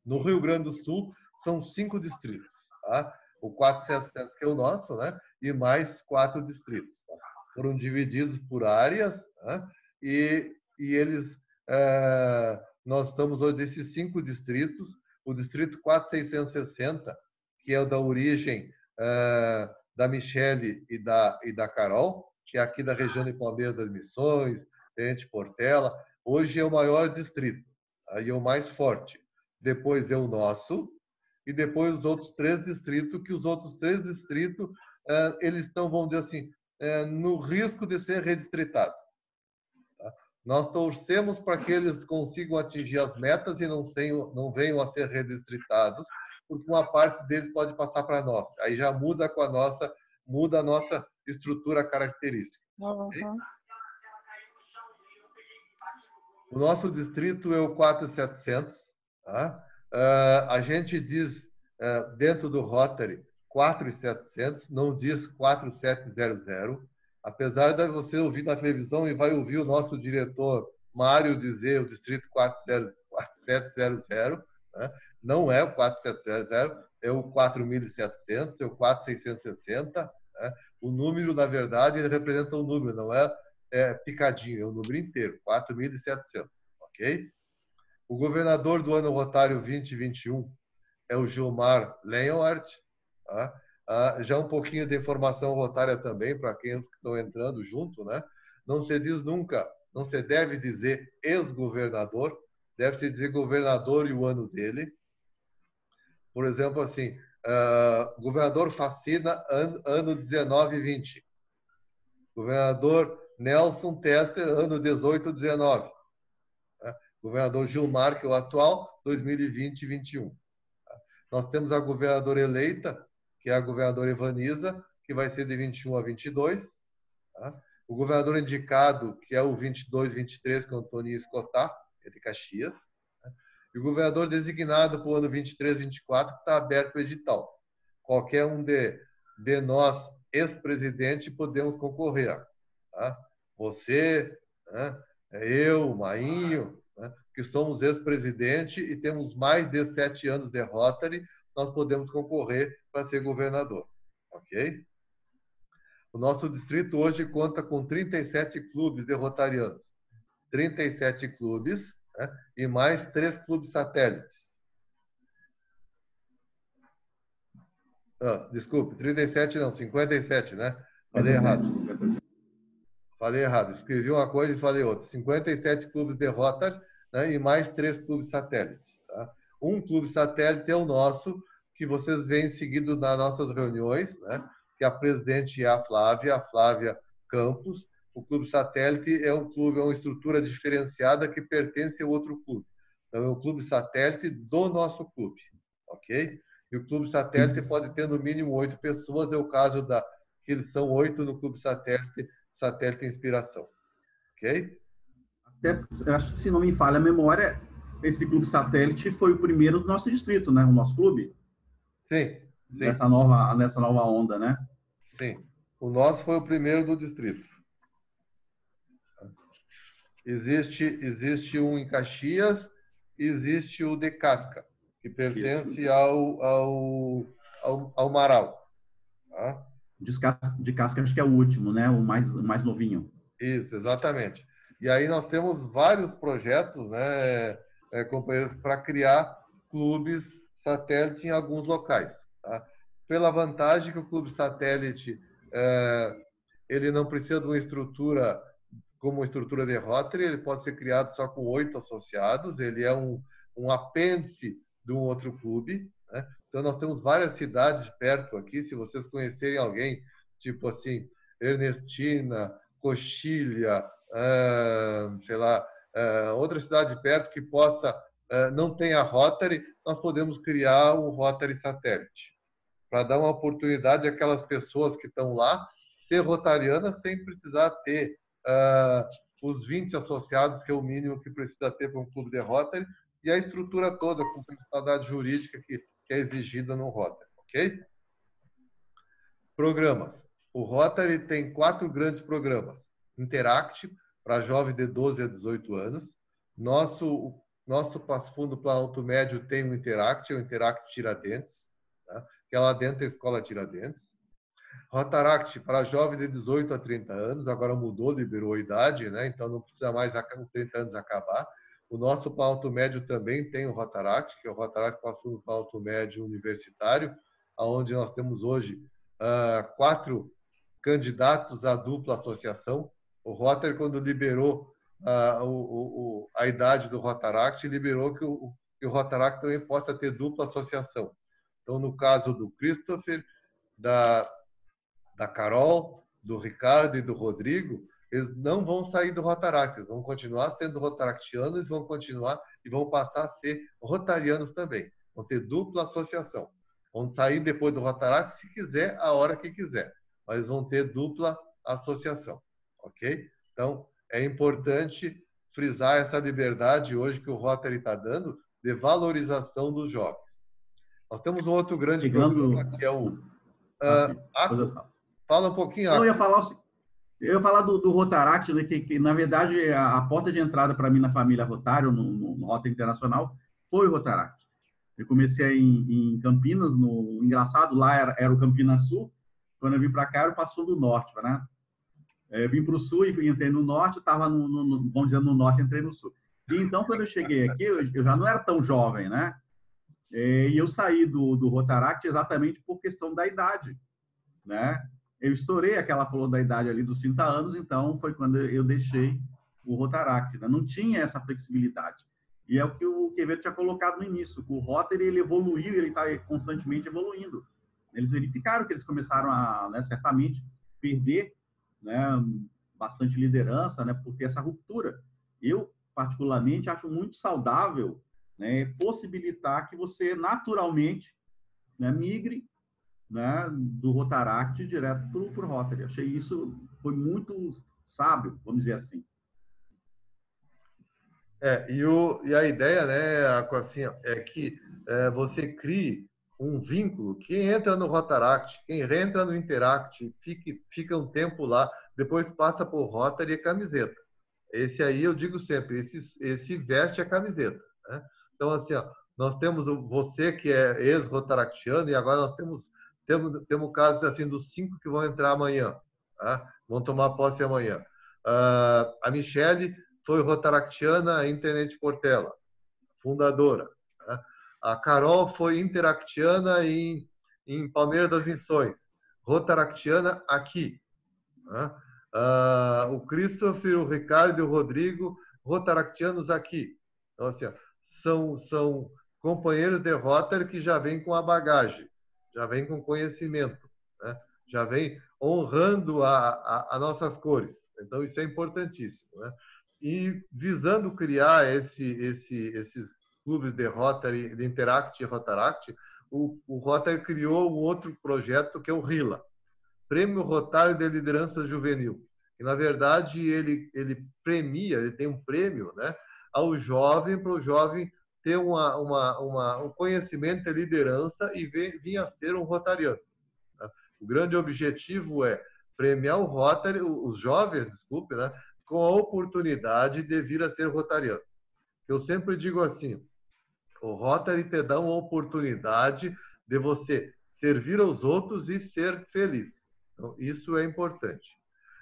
No Rio Grande do Sul, são 5 distritos. Tá? O 400, que é o nosso, né? E mais 4 distritos. Tá? Foram divididos por áreas, tá? E eles... nós estamos hoje nesses 5 distritos. O distrito 4660, que é o da origem da Michele e da Carol, que é aqui da região de Palmeiras das Missões, Tenente Portela, hoje é o maior distrito, aí é o mais forte. Depois é o nosso, e depois os outros 3 distritos, que os outros 3 distritos, eles estão, vamos dizer assim, no risco de ser redistritados. Tá? Nós torcemos para que eles consigam atingir as metas e não venham a ser redistritados, porque uma parte deles pode passar para nós. Aí já muda a nossa estrutura característica. Uhum. Okay? O nosso distrito é o 4700. Tá? A gente diz, dentro do Rotary, 4700, não diz 4700. Apesar de você ouvir na televisão e vai ouvir o nosso diretor Mário dizer o distrito 4700, né? Não é o 4700, é o 4700, é o 4660. Né? O número, na verdade, ele representa um número, não é picadinho, é o número inteiro, 4.700, ok? O governador do ano rotário 2021 é o Gilmar Leonhardt. Tá? Já um pouquinho de informação rotária também para quem estão entrando junto, né? Não se diz nunca, não se deve dizer ex-governador, deve-se dizer governador e o ano dele. Por exemplo, assim, governador Facina, ano 1920. Governador Nelson Tester, ano 18-19. Governador Gilmar, que é o atual, 2020-21. Nós temos a governadora eleita, que é a governadora Evaniza, que vai ser de 21 a 22. O governador indicado, que é o 22-23, que é o Antônio Escotá, que é de Caxias. E o governador designado para o ano 23-24, que está aberto o edital. Qualquer um de nós, ex-presidente, podemos concorrer. Tá? Você, né? Eu, Mainho, né? Que somos ex-presidente e temos mais de 7 anos de Rotary, nós podemos concorrer para ser governador. Ok? O nosso distrito hoje conta com 37 clubes de rotarianos. 37 clubes, né? E mais 3 clubes satélites. Desculpe, 37 não, 57, né? Falei errado. Falei errado. Escrevi uma coisa e falei outra. 57 clubes de Rotary, né? E mais 3 clubes satélites. Tá? Um clube satélite é o nosso, que vocês veem seguido nas nossas reuniões, né? Que a presidente é a Flávia Campos. O clube satélite é um clube, é uma estrutura diferenciada que pertence a outro clube. Então, é o clube satélite do nosso clube, ok? E o clube satélite pode ter no mínimo 8 pessoas, é o caso que eles são 8 no clube satélite Inspiração, ok? Até, acho que, se não me falha a memória, esse clube satélite foi o primeiro do nosso distrito, né? O nosso clube. Sim. Nessa nova onda, né? Sim. O nosso foi o primeiro do distrito. Existe um em Caxias, existe o de Casca, que pertence ao Marau. Tá? De Casca, acho que é o último, né? O mais novinho. Isso, exatamente. E aí nós temos vários projetos, né, companheiros, para criar clubes satélite em alguns locais. Tá? Pela vantagem que o clube satélite ele não precisa de uma estrutura como uma estrutura de Rotary, ele pode ser criado só com 8 associados, ele é um apêndice de um outro clube. Né? Então, nós temos várias cidades perto aqui, se vocês conhecerem alguém, tipo assim, Ernestina, Coxilha, sei lá, outra cidade perto que possa, não tenha Rotary, nós podemos criar um Rotary satélite, para dar uma oportunidade àquelas pessoas que estão lá ser rotarianas sem precisar ter os 20 associados, que é o mínimo que precisa ter para um clube de Rotary, e a estrutura toda, com personalidade jurídica que é exigida no Rotary, ok? Programas. O Rotary tem 4 grandes programas. Interact, para jovens de 12 a 18 anos. Nosso Passo Fundo Planalto Médio tem o Interact, é o Interact Tiradentes, tá? Que é lá dentro da Escola Tiradentes. Rotaract para jovens de 18 a 30 anos, agora mudou, liberou a idade, né? Então não precisa mais os 30 anos acabar. O nosso Planalto Médio também tem o Rotaract, que é o Rotaract Passo no Planalto Médio Universitário, onde nós temos hoje 4 candidatos à dupla associação. O Rotary, quando liberou a idade do Rotaract, liberou que o Rotaract também possa ter dupla associação. Então, no caso do Christopher, da Carol, do Ricardo e do Rodrigo, eles não vão sair do Rotaract, eles vão continuar sendo rotaractianos, vão continuar e vão passar a ser rotarianos também. Vão ter dupla associação. Vão sair depois do Rotaract, se quiser, a hora que quiser. mas vão ter dupla associação, ok? Então, é importante frisar essa liberdade hoje que o Rotary está dando de valorização dos jovens. Nós temos um outro grande programa que é o... fala um pouquinho. Não, eu ia falar do Rotaract, né, que na verdade a porta de entrada para mim na família Rotário, no Rota Internacional, foi o Rotaract. Eu comecei em Campinas, engraçado, lá era o Campinas Sul. Quando eu vim para cá, era o Passo Fundo do Norte, né? Eu vim para o Sul e entrei no Norte, estava, vamos dizer, no Norte, entrei no Sul. E então, quando eu cheguei aqui, eu já não era tão jovem, né? E eu saí do Rotaract exatamente por questão da idade, né? Eu estourei aquela flor da idade ali dos 30 anos, então foi quando eu deixei o Rotaract, né? Não tinha essa flexibilidade. E é o que o Quevedo tinha colocado no início. O Rotary, ele evoluiu, ele está constantemente evoluindo. Eles verificaram que eles começaram a, né, certamente, perder, né, bastante liderança, né, por ter essa ruptura. Eu, particularmente, acho muito saudável, né, possibilitar que você, naturalmente, né, migre, né, do Rotaract direto para o Rotary. Achei isso foi muito sábio, vamos dizer assim. E a ideia, né, assim, é que você crie um vínculo. Quem entra no Rotaract, quem entra no Interact, fica um tempo lá, depois passa por Rotary e camiseta. Esse aí, eu digo sempre, esse veste a camiseta, né? Então, assim, ó, nós temos você que é ex-rotaractiano, e agora nós temos o caso assim, dos 5 que vão entrar amanhã, tá? Vão tomar posse amanhã. A Michele foi rotaractiana em Tenente Portela, fundadora. Tá? A Carol foi interactiana em Palmeiras das Missões, rotaractiana aqui. Tá? O Christopher, o Ricardo e o Rodrigo, rotaractianos aqui. Então, assim, são companheiros de Rotary que já vêm com a bagagem, já vêm com conhecimento, né? Já vêm honrando as nossas cores. Então, isso é importantíssimo, né? E visando criar esses clubes de Rotary, de Interact e Rotaract, o Rotary criou um outro projeto que é o RILA, Prêmio Rotário de Liderança Juvenil. E, na verdade, ele premia, ele tem um prêmio, né, ao jovem, para o jovem ter um conhecimento de liderança e vir a ser um rotariano. Né? O grande objetivo é premiar o Rotary, os jovens, desculpe, né, com a oportunidade de vir a ser rotariano. Eu sempre digo assim, o Rotary te dá uma oportunidade de você servir aos outros e ser feliz. Então, isso é importante.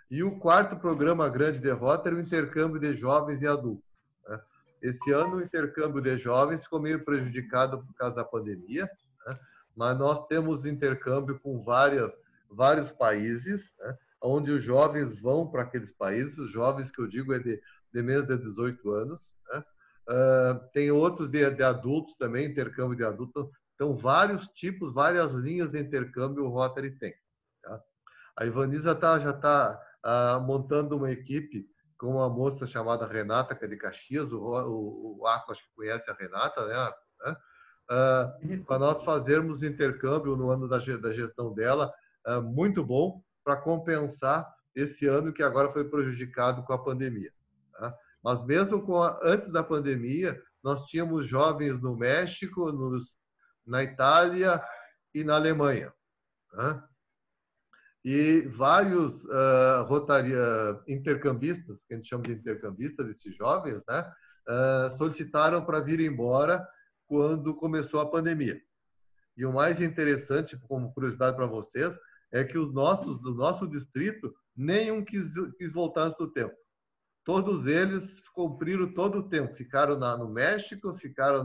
E o quarto programa grande de Rotary é o intercâmbio de jovens e adultos. Né? Esse ano, o intercâmbio de jovens ficou meio prejudicado por causa da pandemia, né? Mas nós temos intercâmbio com vários países, né? Onde os jovens vão para aqueles países, os jovens que eu digo é de menos de 18 anos. Né? Tem outros de adultos também, intercâmbio de adultos. Então, vários tipos, várias linhas de intercâmbio o Rotary tem. Tá? A Ivaniza já está montando uma equipe com uma moça chamada Renata, que é de Caxias, o Arco acho que conhece a Renata, né? Para nós fazermos intercâmbio no ano da gestão dela, muito bom, para compensar esse ano que agora foi prejudicado com a pandemia. Tá? Mas mesmo antes da pandemia, nós tínhamos jovens no México, na Itália e na Alemanha. Tá? E vários intercambistas, que a gente chama de intercambistas, esses jovens, né, solicitaram para vir embora quando começou a pandemia. E o mais interessante, como curiosidade para vocês, é que do nosso distrito, nenhum quis voltar antes do tempo. Todos eles cumpriram todo o tempo. Ficaram no México, ficaram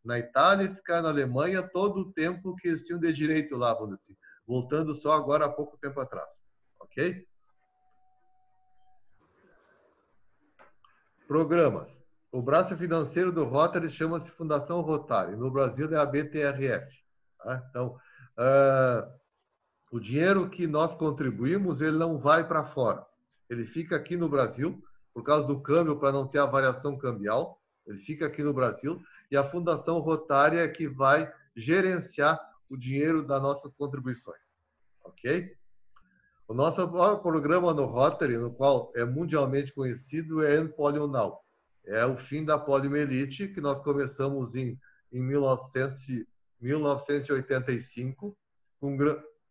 na Itália, ficaram na Alemanha, todo o tempo que eles tinham de direito lá, vamos dizer assim. Voltando só agora há pouco tempo atrás. Ok? Programas. O braço financeiro do Rotary chama-se Fundação Rotary. No Brasil é a BTRF. Tá? Então, o dinheiro que nós contribuímos, ele não vai para fora. Ele fica aqui no Brasil, por causa do câmbio, para não ter a variação cambial. Ele fica aqui no Brasil. E a Fundação Rotária é que vai gerenciar o dinheiro das nossas contribuições. Ok? O nosso maior programa no Rotary, no qual é mundialmente conhecido, é End Polio Now. É o fim da poliomielite, que nós começamos em 1985, com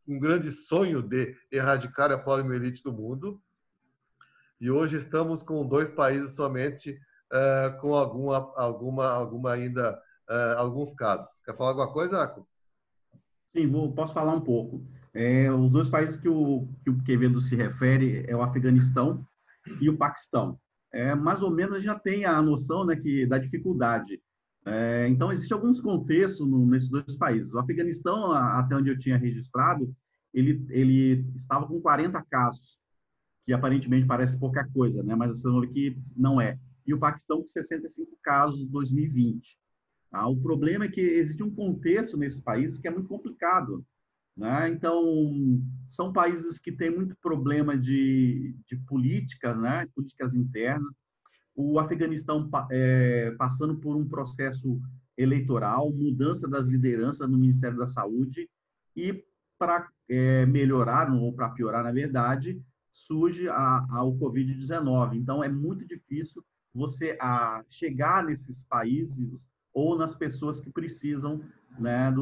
um grande sonho de erradicar a poliomielite do mundo. E hoje estamos com 2 países somente com alguns casos. Quer falar alguma coisa, Aco? Sim, posso falar um pouco. Os 2 países que o Quevedo se refere é o Afeganistão e o Paquistão. Mais ou menos já tem a noção, né, da dificuldade. Então, existem alguns contextos nesses 2 países. O Afeganistão, até onde eu tinha registrado, ele estava com 40 casos, que aparentemente parece pouca coisa, né? Mas vocês vão ver que não é. E o Paquistão com 65 casos em 2020. Tá? O problema é que existe um contexto nesses países que é muito complicado, né? Então, são países que têm muito problema de política, né? Políticas internas. O Afeganistão passando por um processo eleitoral, mudança das lideranças no Ministério da Saúde, e para melhorar, ou para piorar, na verdade, surge o Covid-19. Então, é muito difícil você chegar nesses países ou nas pessoas que precisam, né,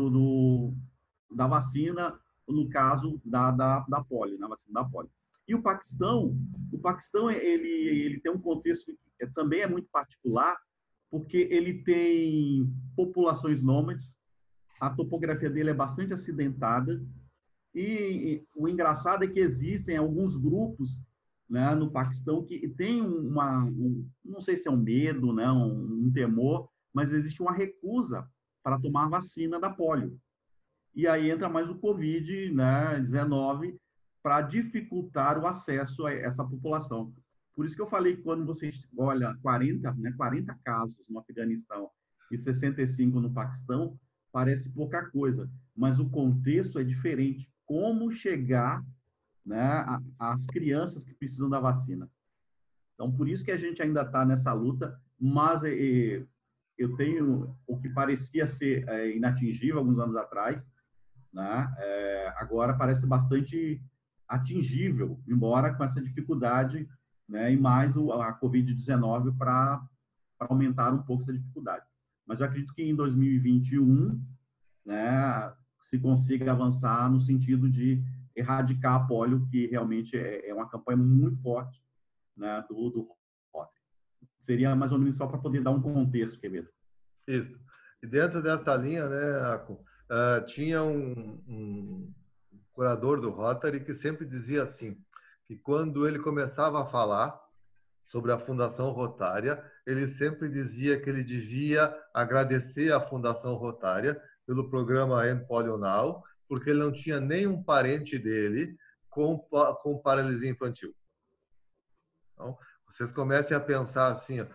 da vacina, no caso da polio, na vacina da polio. E o Paquistão ele tem um contexto que também é muito particular, porque ele tem populações nômades, a topografia dele é bastante acidentada, e o engraçado é que existem alguns grupos, né, no Paquistão que tem não sei se é um medo, né, um temor, mas existe uma recusa para tomar a vacina da polio. E aí entra mais o Covid, né, 19, para dificultar o acesso a essa população. Por isso que eu falei que quando você olha 40 casos no Afeganistão e 65 no Paquistão, parece pouca coisa, mas o contexto é diferente. Como chegar, né, às crianças que precisam da vacina? Então, por isso que a gente ainda está nessa luta, mas eu tenho o que parecia ser inatingível alguns anos atrás, né? Agora parece bastante atingível, embora com essa dificuldade, né? E mais a Covid-19 para aumentar um pouco essa dificuldade. Mas eu acredito que em 2021, né, se consiga avançar no sentido de erradicar a polio, que realmente é uma campanha muito forte, né, do Rotary. Seria mais ou menos só para poder dar um contexto, Quevedo. Isso. E dentro dessa linha, né, Aco, tinha um curador do Rotary que sempre dizia assim, que quando ele começava a falar sobre a Fundação Rotária, ele sempre dizia que ele devia agradecer à Fundação Rotária pelo programa End Polio Now, porque ele não tinha nenhum parente dele com paralisia infantil. Então, vocês comecem a pensar assim,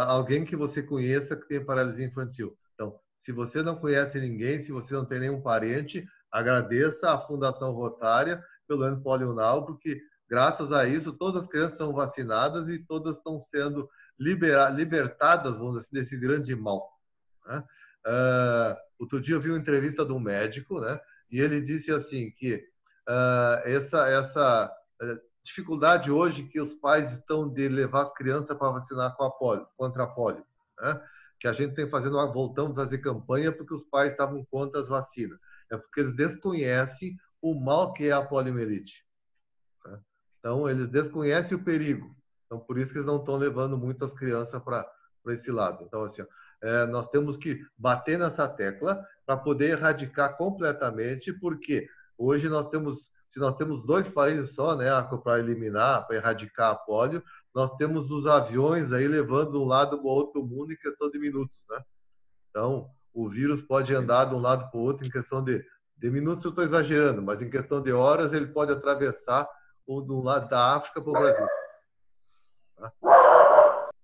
alguém que você conheça que tem paralisia infantil. Então, se você não conhece ninguém, se você não tem nenhum parente, agradeça à Fundação Rotária pelo End Polio Now, porque graças a isso todas as crianças são vacinadas e todas estão sendo libertadas, vamos dizer assim, desse grande mal, né? Outro dia eu vi uma entrevista de um médico, né? E ele disse assim que essa dificuldade hoje que os pais estão de levar as crianças para vacinar contra a polio, né? Que a gente tem voltamos a fazer campanha porque os pais estavam contra as vacinas. É porque eles desconhecem o mal que é a poliomielite, né? Então, eles desconhecem o perigo. Então, por isso que eles não estão levando muitas crianças para esse lado. Então, assim, nós temos que bater nessa tecla para poder erradicar completamente, porque hoje se nós temos 2 países só, né, para eliminar, para erradicar a polio, nós temos os aviões aí levando de um lado para o outro mundo em questão de minutos, né? Então, o vírus pode andar de um lado para o outro em questão de minutos, eu estou exagerando, mas em questão de horas ele pode atravessar do lado da África para o Brasil.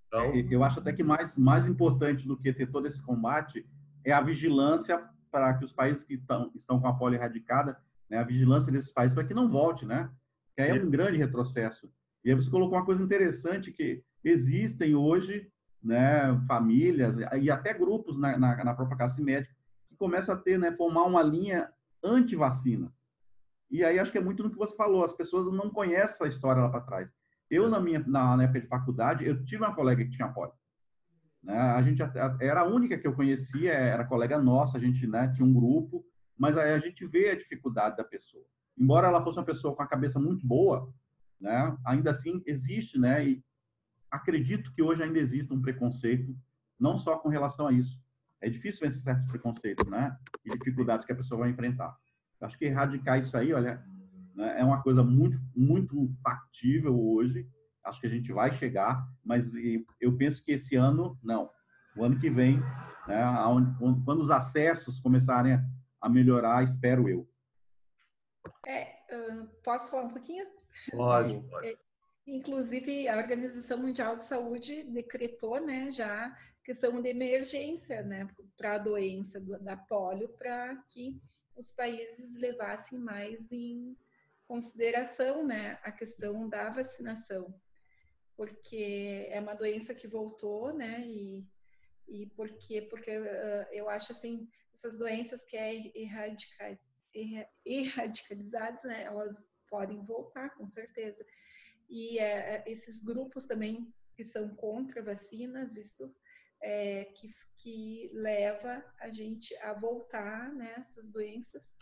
Então, eu acho até que mais importante do que ter todo esse combate é a vigilância para que os países que estão com a polio erradicada, né, a vigilância desses países para que não volte, né? Que aí é um grande retrocesso. E aí você colocou uma coisa interessante, que existem hoje, né, famílias e até grupos na própria classe médica que começam a ter, né, formar uma linha anti-vacina. E aí acho que é muito no que você falou, as pessoas não conhecem a história lá para trás. Eu, na época de faculdade, eu tive uma colega que tinha pólio. Né? A gente era a única que eu conhecia, era colega nossa, a gente, né, tinha um grupo, mas aí a gente vê a dificuldade da pessoa. Embora ela fosse uma pessoa com a cabeça muito boa, né, ainda assim existe, né, e acredito que hoje ainda existe um preconceito, não só com relação a isso. É difícil vencer certos preconceitos, né, e dificuldades que a pessoa vai enfrentar. Eu acho que erradicar isso aí, olha, né, é uma coisa muito factível hoje. Acho que a gente vai chegar, mas eu penso que esse ano, não. O ano que vem, né, quando os acessos começarem a melhorar, espero eu. Posso falar um pouquinho? Pode. Inclusive, a Organização Mundial de Saúde decretou, né, já questão de emergência, né, para a doença da polio, para que os países levassem mais em consideração, né, a questão da vacinação, porque é uma doença que voltou, né, e porque eu acho assim, essas doenças que erradicadas, né, elas podem voltar, com certeza. E esses grupos também que são contra vacinas, isso que leva a gente a voltar, né, essas doenças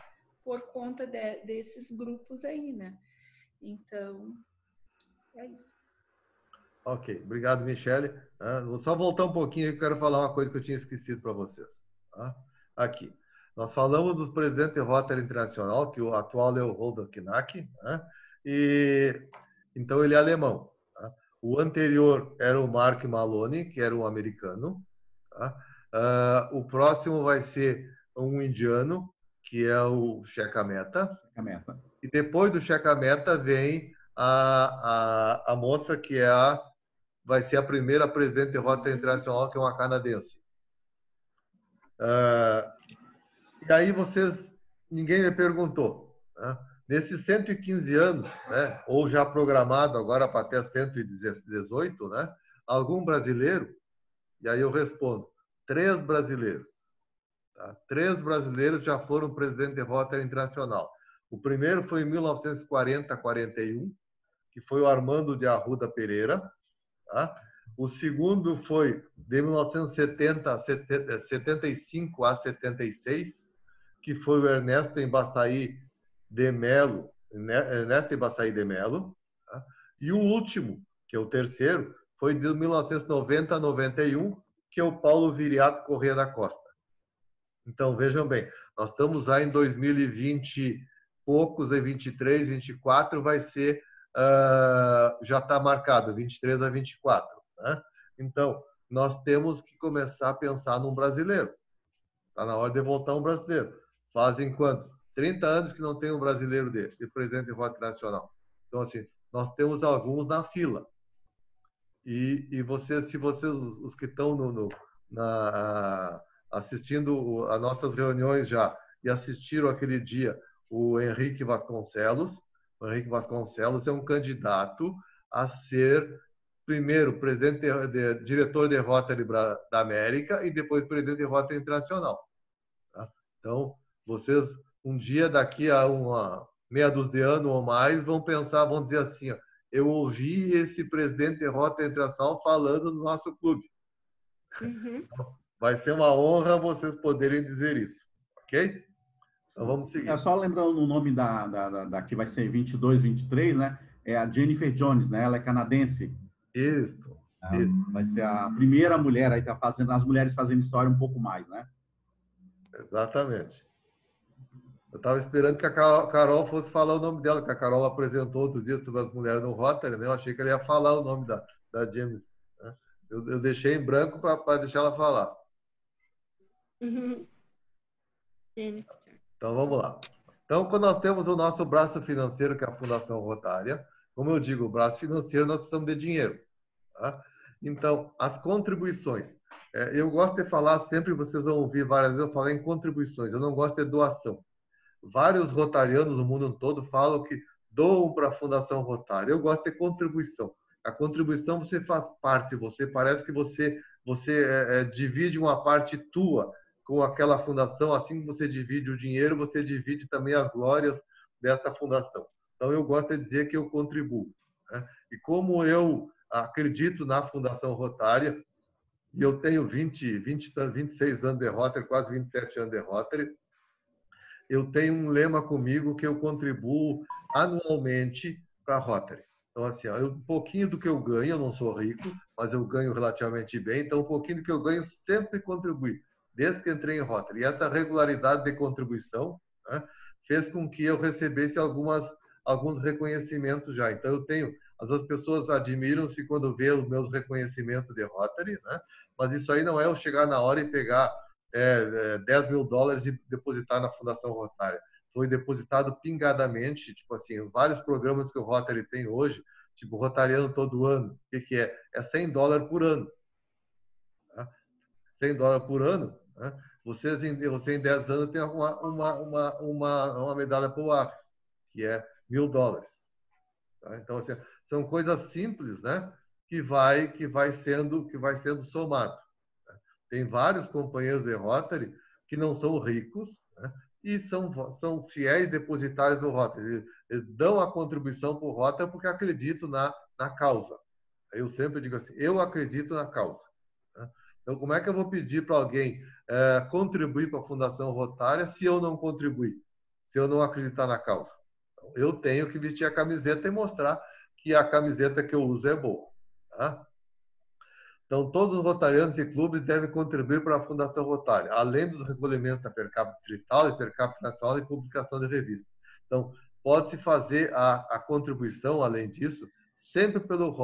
por conta desses grupos aí, né? Então, é isso. Ok, obrigado, Michele. Vou só voltar um pouquinho, eu quero falar uma coisa que eu tinha esquecido para vocês. Aqui, nós falamos do presidente Rotary Internacional, que o atual é o Holder Knack, e então ele é alemão. O anterior era o Mark Maloney, que era um americano. O próximo vai ser um indiano, que é o Shekhar Mehta. E depois do Shekhar Mehta vem a moça que vai ser a primeira presidente de Rotary Internacional, que é uma canadense. E aí ninguém me perguntou, né? Nesses 115 anos, né, ou já programado agora para até 118, né, algum brasileiro? E aí eu respondo, 3 brasileiros. Tá? 3 brasileiros já foram presidente de Rotary Internacional. O primeiro foi em 1940-41, que foi o Armando de Arruda Pereira. Tá? O segundo foi de 1975 a 76, que foi o Ernesto Embaçaí de Melo. Tá? E o último, que é o terceiro, foi de 1990 a 91, que é o Paulo Viriato Corrêa da Costa. Então, vejam bem, nós estamos aí em 2020 poucos, em 23, 24, vai ser, já está marcado, 23 a 24. Né? Então, nós temos que começar a pensar num brasileiro. Está na hora de voltar um brasileiro. Fazem quanto? 30 anos que não tem um brasileiro de presidente de Rotary Nacional. Então, assim, nós temos alguns na fila. E se vocês, os que estão assistindo a nossas reuniões já, e assistiram aquele dia o Henrique Vasconcelos. O Henrique Vasconcelos é um candidato a ser, primeiro, diretor de Rotary da América e depois presidente de Rotary Internacional. Tá? Então, vocês, um dia daqui a uma meia dúzia de anos ou mais, vão dizer assim, ó, eu ouvi esse presidente de Rotary Internacional falando no nosso clube. Uhum. Vai ser uma honra vocês poderem dizer isso, ok? Então vamos seguir. Só lembrando o nome da que vai ser 22, 23, né? É a Jennifer Jones, né? Ela é canadense. Isso. Vai ser a primeira mulher aí, tá fazendo, as mulheres fazendo história um pouco mais, né? Exatamente. Eu estava esperando que a Carol fosse falar o nome dela, que a Carol apresentou outro dia sobre as mulheres no Rotary, né? Eu achei que ela ia falar o nome da James. Né? Eu deixei em branco para deixar ela falar. Uhum. Então, vamos lá. Então, quando nós temos o nosso braço financeiro, que é a Fundação Rotária, como eu digo, o braço financeiro, nós precisamos de dinheiro. Tá? Então, as contribuições. Eu gosto de falar sempre, vocês vão ouvir várias vezes, eu falar em contribuições, eu não gosto de doação. Vários rotarianos no mundo todo falam que doam para a Fundação Rotária. Eu gosto de contribuição. A contribuição você faz parte, você parece que você divide uma parte tua com aquela fundação, assim que você divide o dinheiro, você divide também as glórias desta fundação. Então, eu gosto de dizer que eu contribuo, né? E como eu acredito na Fundação Rotária, e eu tenho 26 anos de Rotary, quase 27 anos de Rotary, eu tenho um lema comigo que eu contribuo anualmente para a Rotary. Então, assim, um pouquinho do que eu ganho, eu não sou rico, mas eu ganho relativamente bem, então um pouquinho do que eu ganho sempre contribui, desde que entrei em Rotary. E essa regularidade de contribuição, né, fez com que eu recebesse alguns reconhecimentos já. Então, eu tenho, as pessoas admiram-se quando vê os meus reconhecimentos de Rotary, né? Mas isso aí não é eu chegar na hora e pegar $10 mil e depositar na Fundação Rotária. Foi depositado pingadamente, tipo assim, vários programas que o Rotary tem hoje, tipo Rotariano todo ano. O que é? É $100 por ano. Tá? $100 por ano. Né? Você em 10 anos tem uma medalha para o Arres, que é $1.000. Tá? Então, assim, são coisas simples, né? Que vai sendo somado. Tem vários companheiros de Rotary que não são ricos, né? E são fiéis depositários do Rotary. Eles dão a contribuição para o Rotary porque acreditam na causa. Eu sempre digo assim, eu acredito na causa. Né? Então, como é que eu vou pedir para alguém contribuir para a Fundação Rotária se eu não contribuir? Se eu não acreditar na causa? Então, eu tenho que vestir a camiseta e mostrar que a camiseta que eu uso é boa. Tá? Então, todos os rotarianos e clubes devem contribuir para a Fundação Rotária, além dos recolhimentos da per capita distrital e per capita nacional e publicação de revista. Então, pode-se fazer a contribuição, além disso, sempre pelo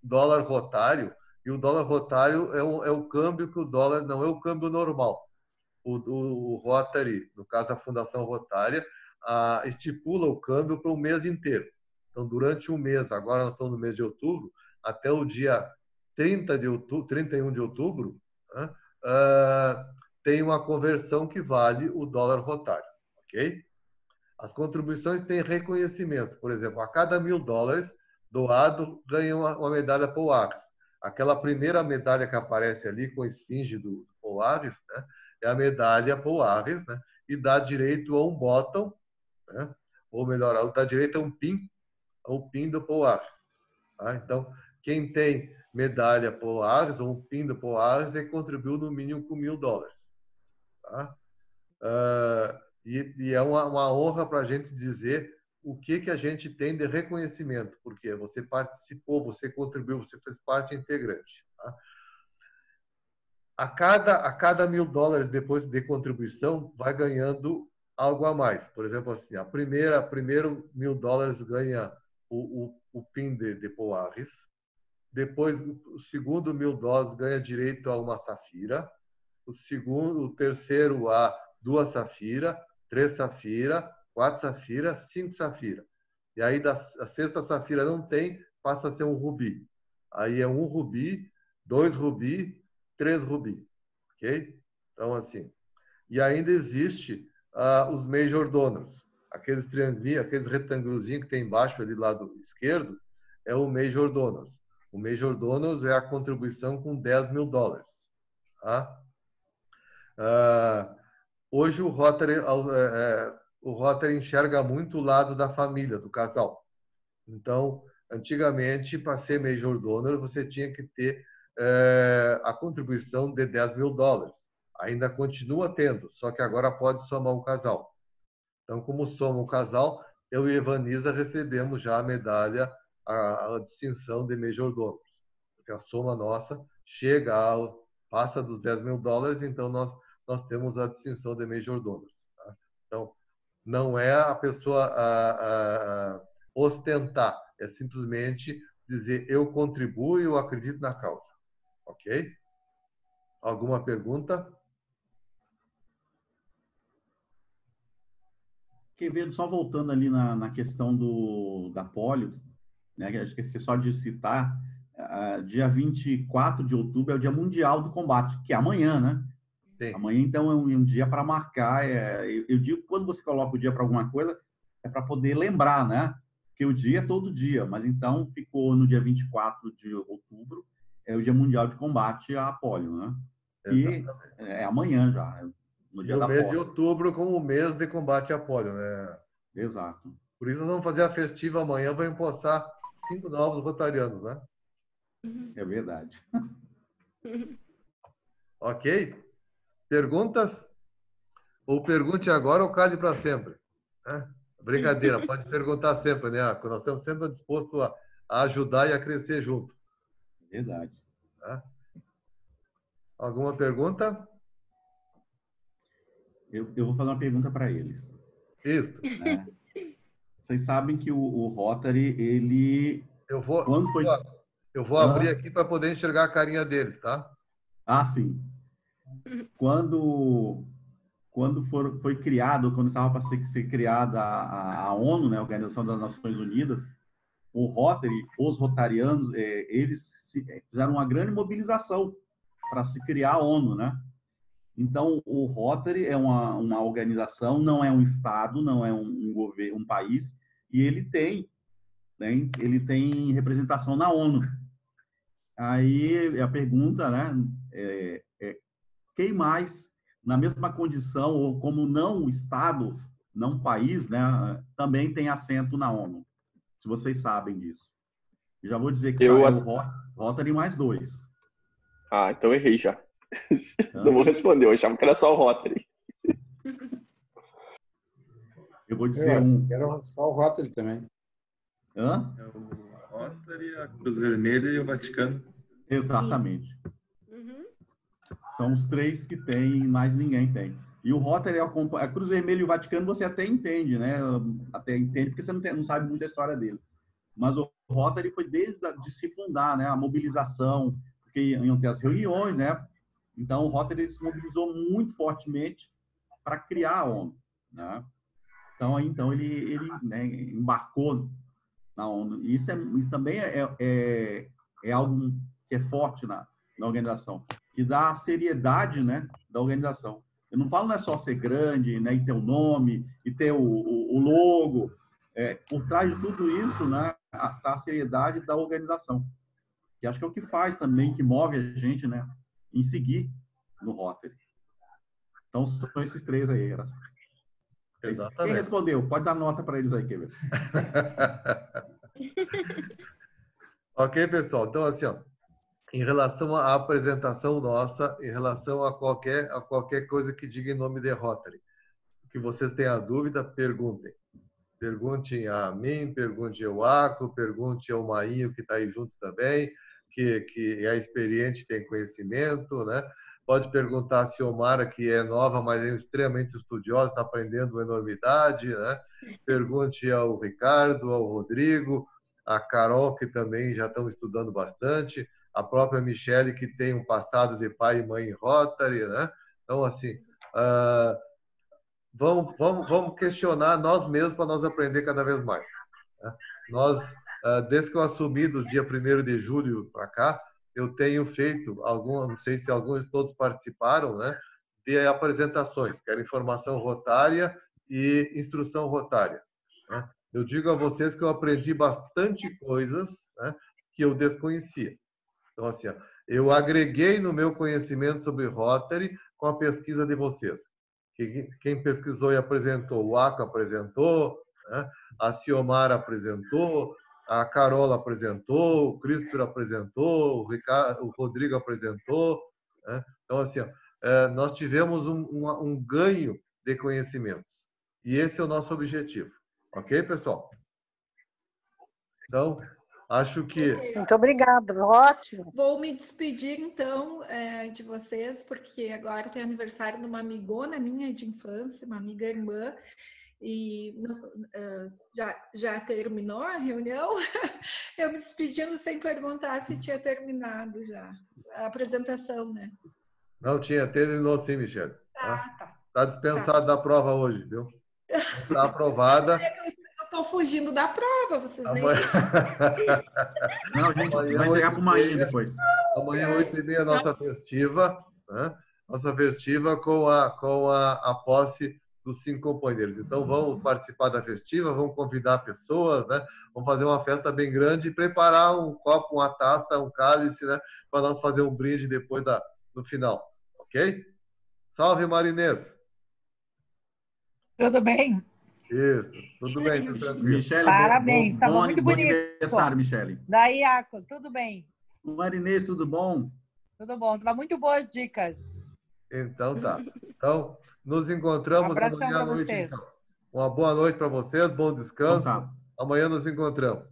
dólar rotário, e o dólar rotário é o câmbio que o dólar não é o câmbio normal. O Rotary, no caso a Fundação Rotária, estipula o câmbio para o mês inteiro. Então, durante um mês, agora nós estamos no mês de outubro, até o dia 31 de outubro, né, tem uma conversão que vale o dólar rotário, ok? As contribuições têm reconhecimentos. Por exemplo, a cada $1.000 doado, ganha uma medalha Polaris. Aquela primeira medalha que aparece ali com a esfinge do Polaris, né, é a medalha Polaris, né, e dá direito a um bottom, né, ou melhor, dá direito a um pin do Polaris. Tá? Então, quem tem medalha Polaris ou um pin do Polaris contribuiu no mínimo com $1.000. Tá? E é uma honra para a gente dizer o que a gente tem de reconhecimento, porque você participou, você contribuiu, você fez parte integrante. Tá? A cada $1.000 depois de contribuição vai ganhando algo a mais. Por exemplo, assim, primeiro $1.000 ganha o pin de Polaris. Depois, o segundo $1.000 ganha direito a uma safira. O terceiro a 2 safira, 3 safira, 4 safira, 5 safira. E aí, a sexta safira não tem, passa a ser um rubi. Aí é 1 rubi, 2 rubi, 3 rubi. Ok? Então, assim. E ainda existe os major donors. Aqueles triangulinhos, aqueles retângulozinhos que tem embaixo ali do lado esquerdo, é o major donors. O major donors é a contribuição com $10.000. Tá? Hoje o Rotary enxerga muito o lado da família, do casal. Então, antigamente, para ser major donor, você tinha que ter a contribuição de $10.000. Ainda continua tendo, só que agora pode somar um casal. Então, como soma um casal, eu e Evaniza recebemos já a medalha, a distinção de major donor. Porque a soma nossa passa dos $10.000, então nós temos a distinção de major donors. Tá? Então, não é a pessoa ostentar, é simplesmente dizer eu contribuo e eu acredito na causa. Ok? Alguma pergunta? Quevedo, só voltando ali na questão da polio, né, que eu esqueci só de citar, dia 24 de outubro é o Dia Mundial do Combate, que é amanhã, né? Sim. Amanhã, então, é um dia para marcar. Eu digo que quando você coloca o dia para alguma coisa, é para poder lembrar, né? Porque o dia é todo dia, mas então ficou no dia 24 de outubro, é o Dia Mundial de Combate à polio, né? E é amanhã já, no E dia o da mês posse. de outubro como o mês de combate à polio, né? Exato. Por isso nós vamos fazer a festiva amanhã, vamos empossar 5 novos rotarianos, né? É verdade. Ok? Perguntas? Ou pergunte agora ou cale para sempre. Né? Brincadeira, pode perguntar sempre, né? Nós estamos sempre dispostos a ajudar e a crescer junto. Verdade. Tá? Alguma pergunta? Eu vou fazer uma pergunta para eles. Isso. Né? Vocês sabem que o Rotary, ele... Eu vou abrir aqui para poder enxergar a carinha deles, tá? Ah, sim. Quando foi criado, quando estava para ser criada a ONU, né, a Organização das Nações Unidas, o Rotary, os rotarianos, eles fizeram uma grande mobilização para se criar a ONU, né? Então, o Rotary é uma organização, não é um estado, não é um governo, um país, e ele tem representação na ONU. Aí a pergunta, né, quem mais, na mesma condição, ou como não estado, não país, né, também tem assento na ONU, se vocês sabem disso. Eu já vou dizer que só é o Rotary mais 2. Ah, então errei já. Não vou responder, eu achava que era só o Rotary. Eu vou dizer Era só o Rotary também. Hã? É o Rotary, a Cruz Vermelha e o Vaticano. Exatamente. São os 3 que tem, mais ninguém tem. E o Rotary, a Cruz Vermelha e o Vaticano, você até entende, né? Até entende, porque você não sabe muito a história dele. Mas o Rotary foi desde de se fundar, né? A mobilização, porque iam ter as reuniões, né? Então, o Rotary ele se mobilizou muito fortemente para criar a ONU, né? Então ele né, embarcou na ONU. E isso também é algo que é forte na organização, que dá a seriedade, né, da organização. Eu não falo não é só ser grande, né, e ter o nome, e ter o logo. Por trás de tudo isso, né, está a seriedade da organização. Que acho que é o que faz também, que move a gente, né, em seguir no Rotary. Então, são esses 3 aí. Exatamente. Quem respondeu? Pode dar nota para eles aí, Kevin. Ok, pessoal. Então, assim, ó, em relação à apresentação nossa, em relação a qualquer coisa que diga em nome de Rotary, que vocês tenham dúvida, perguntem. Perguntem a mim, pergunte ao Aco, pergunte ao Mainho, que está aí junto também, que é experiente, tem conhecimento, né? Pode perguntar a Ciomara, que é nova, mas é extremamente estudiosa, está aprendendo uma enormidade, né? Pergunte ao Ricardo, ao Rodrigo, a Carol, que também já estão estudando bastante, a própria Michele, que tem um passado de pai e mãe em Rotary, né? Então, assim, vamos questionar nós mesmos para nós aprender cada vez mais. Né? Nós, desde que eu assumi do dia 1º de julho para cá, eu tenho feito não sei se alguns todos participaram, né, de apresentações, que era informação rotária e instrução rotária. Né? Eu digo a vocês que eu aprendi bastante coisas, né, que eu desconhecia. Então, assim, eu agreguei no meu conhecimento sobre Rotary com a pesquisa de vocês. Quem pesquisou e apresentou, o Aco apresentou, né? A Ciomara apresentou, a Carola apresentou, o Christopher apresentou, o Rodrigo apresentou. Né? Então, assim, nós tivemos um ganho de conhecimentos. E esse é o nosso objetivo. Ok, pessoal? Então, acho que... Muito obrigada, ótimo. Vou me despedir, então, de vocês, porque agora tem aniversário de uma amigona minha de infância, uma amiga irmã, e já terminou a reunião? Eu me despedindo sem perguntar se tinha terminado já a apresentação, né? Não tinha, terminou sim, Michele. Tá. Está dispensado da prova hoje, viu? Está aprovada. Estou fugindo da prova, vocês nem... Não, a gente vai entregar para o Mainho depois. Amanhã, 8h30, nossa festiva, né? Nossa festiva com a posse dos 5 companheiros. Então, vamos participar da festiva, vamos convidar pessoas, né? Vamos fazer uma festa bem grande e preparar um copo, uma taça, um cálice, né? Para nós fazer um brinde depois no final, ok? Salve, Marinês! Tudo bem? Isso, tudo bem, tudo tranquilo. Michele, Parabéns, estava muito bom bonito. aniversário, Michele. Daí, Iaco, tudo bem? Marinês, tudo bom? Tudo bom, estava muito boas dicas. Então tá. Então, nos encontramos abração amanhã à para noite, vocês. então. Uma boa noite para vocês, bom descanso. Então tá. Amanhã nos encontramos.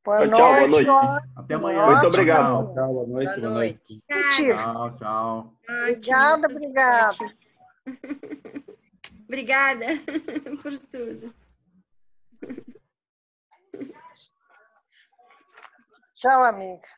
Boa Tchau, boa noite. noite. Até amanhã. Muito Ótimo. obrigado. Tchau, boa noite. Boa noite. Tchau, tchau. Obrigada, obrigada. Obrigada por tudo. Tchau, amiga.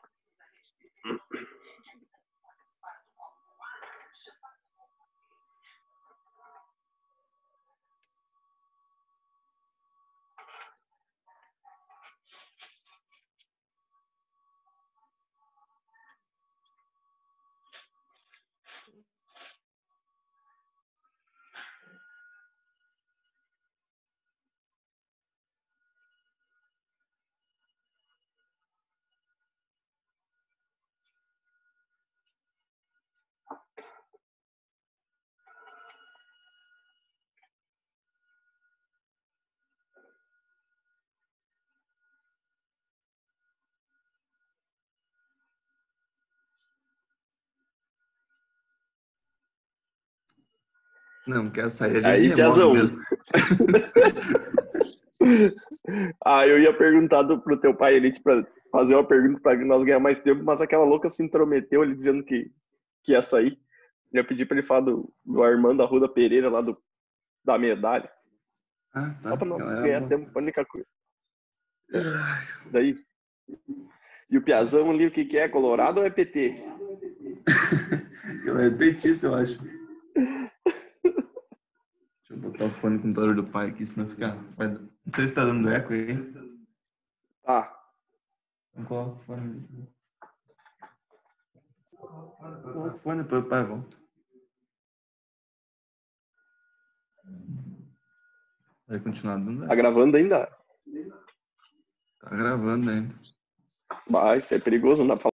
Não quer sair, a gente Aí, remove Piazão. mesmo. Eu ia perguntar pro teu pai Elite para fazer uma pergunta para nós ganhar mais tempo, mas aquela louca se intrometeu ele dizendo que ia sair. Eu ia pedir para ele falar do Armando Arruda Pereira lá da medalha. Ah, tá. Só para nós Galera, ganhar tempo, a única coisa. Daí. E o Piazão ali, o que é? Colorado ou é PT? É petista, eu acho. Deixa eu botar o fone com o computador do pai aqui, senão fica... Não sei se tá dando eco aí. Tá. Então coloca o fone. Coloca o fone para o pai volta. Vai continuar dando eco. Tá gravando ainda? Tá gravando ainda. Vai, isso é perigoso, não dá pra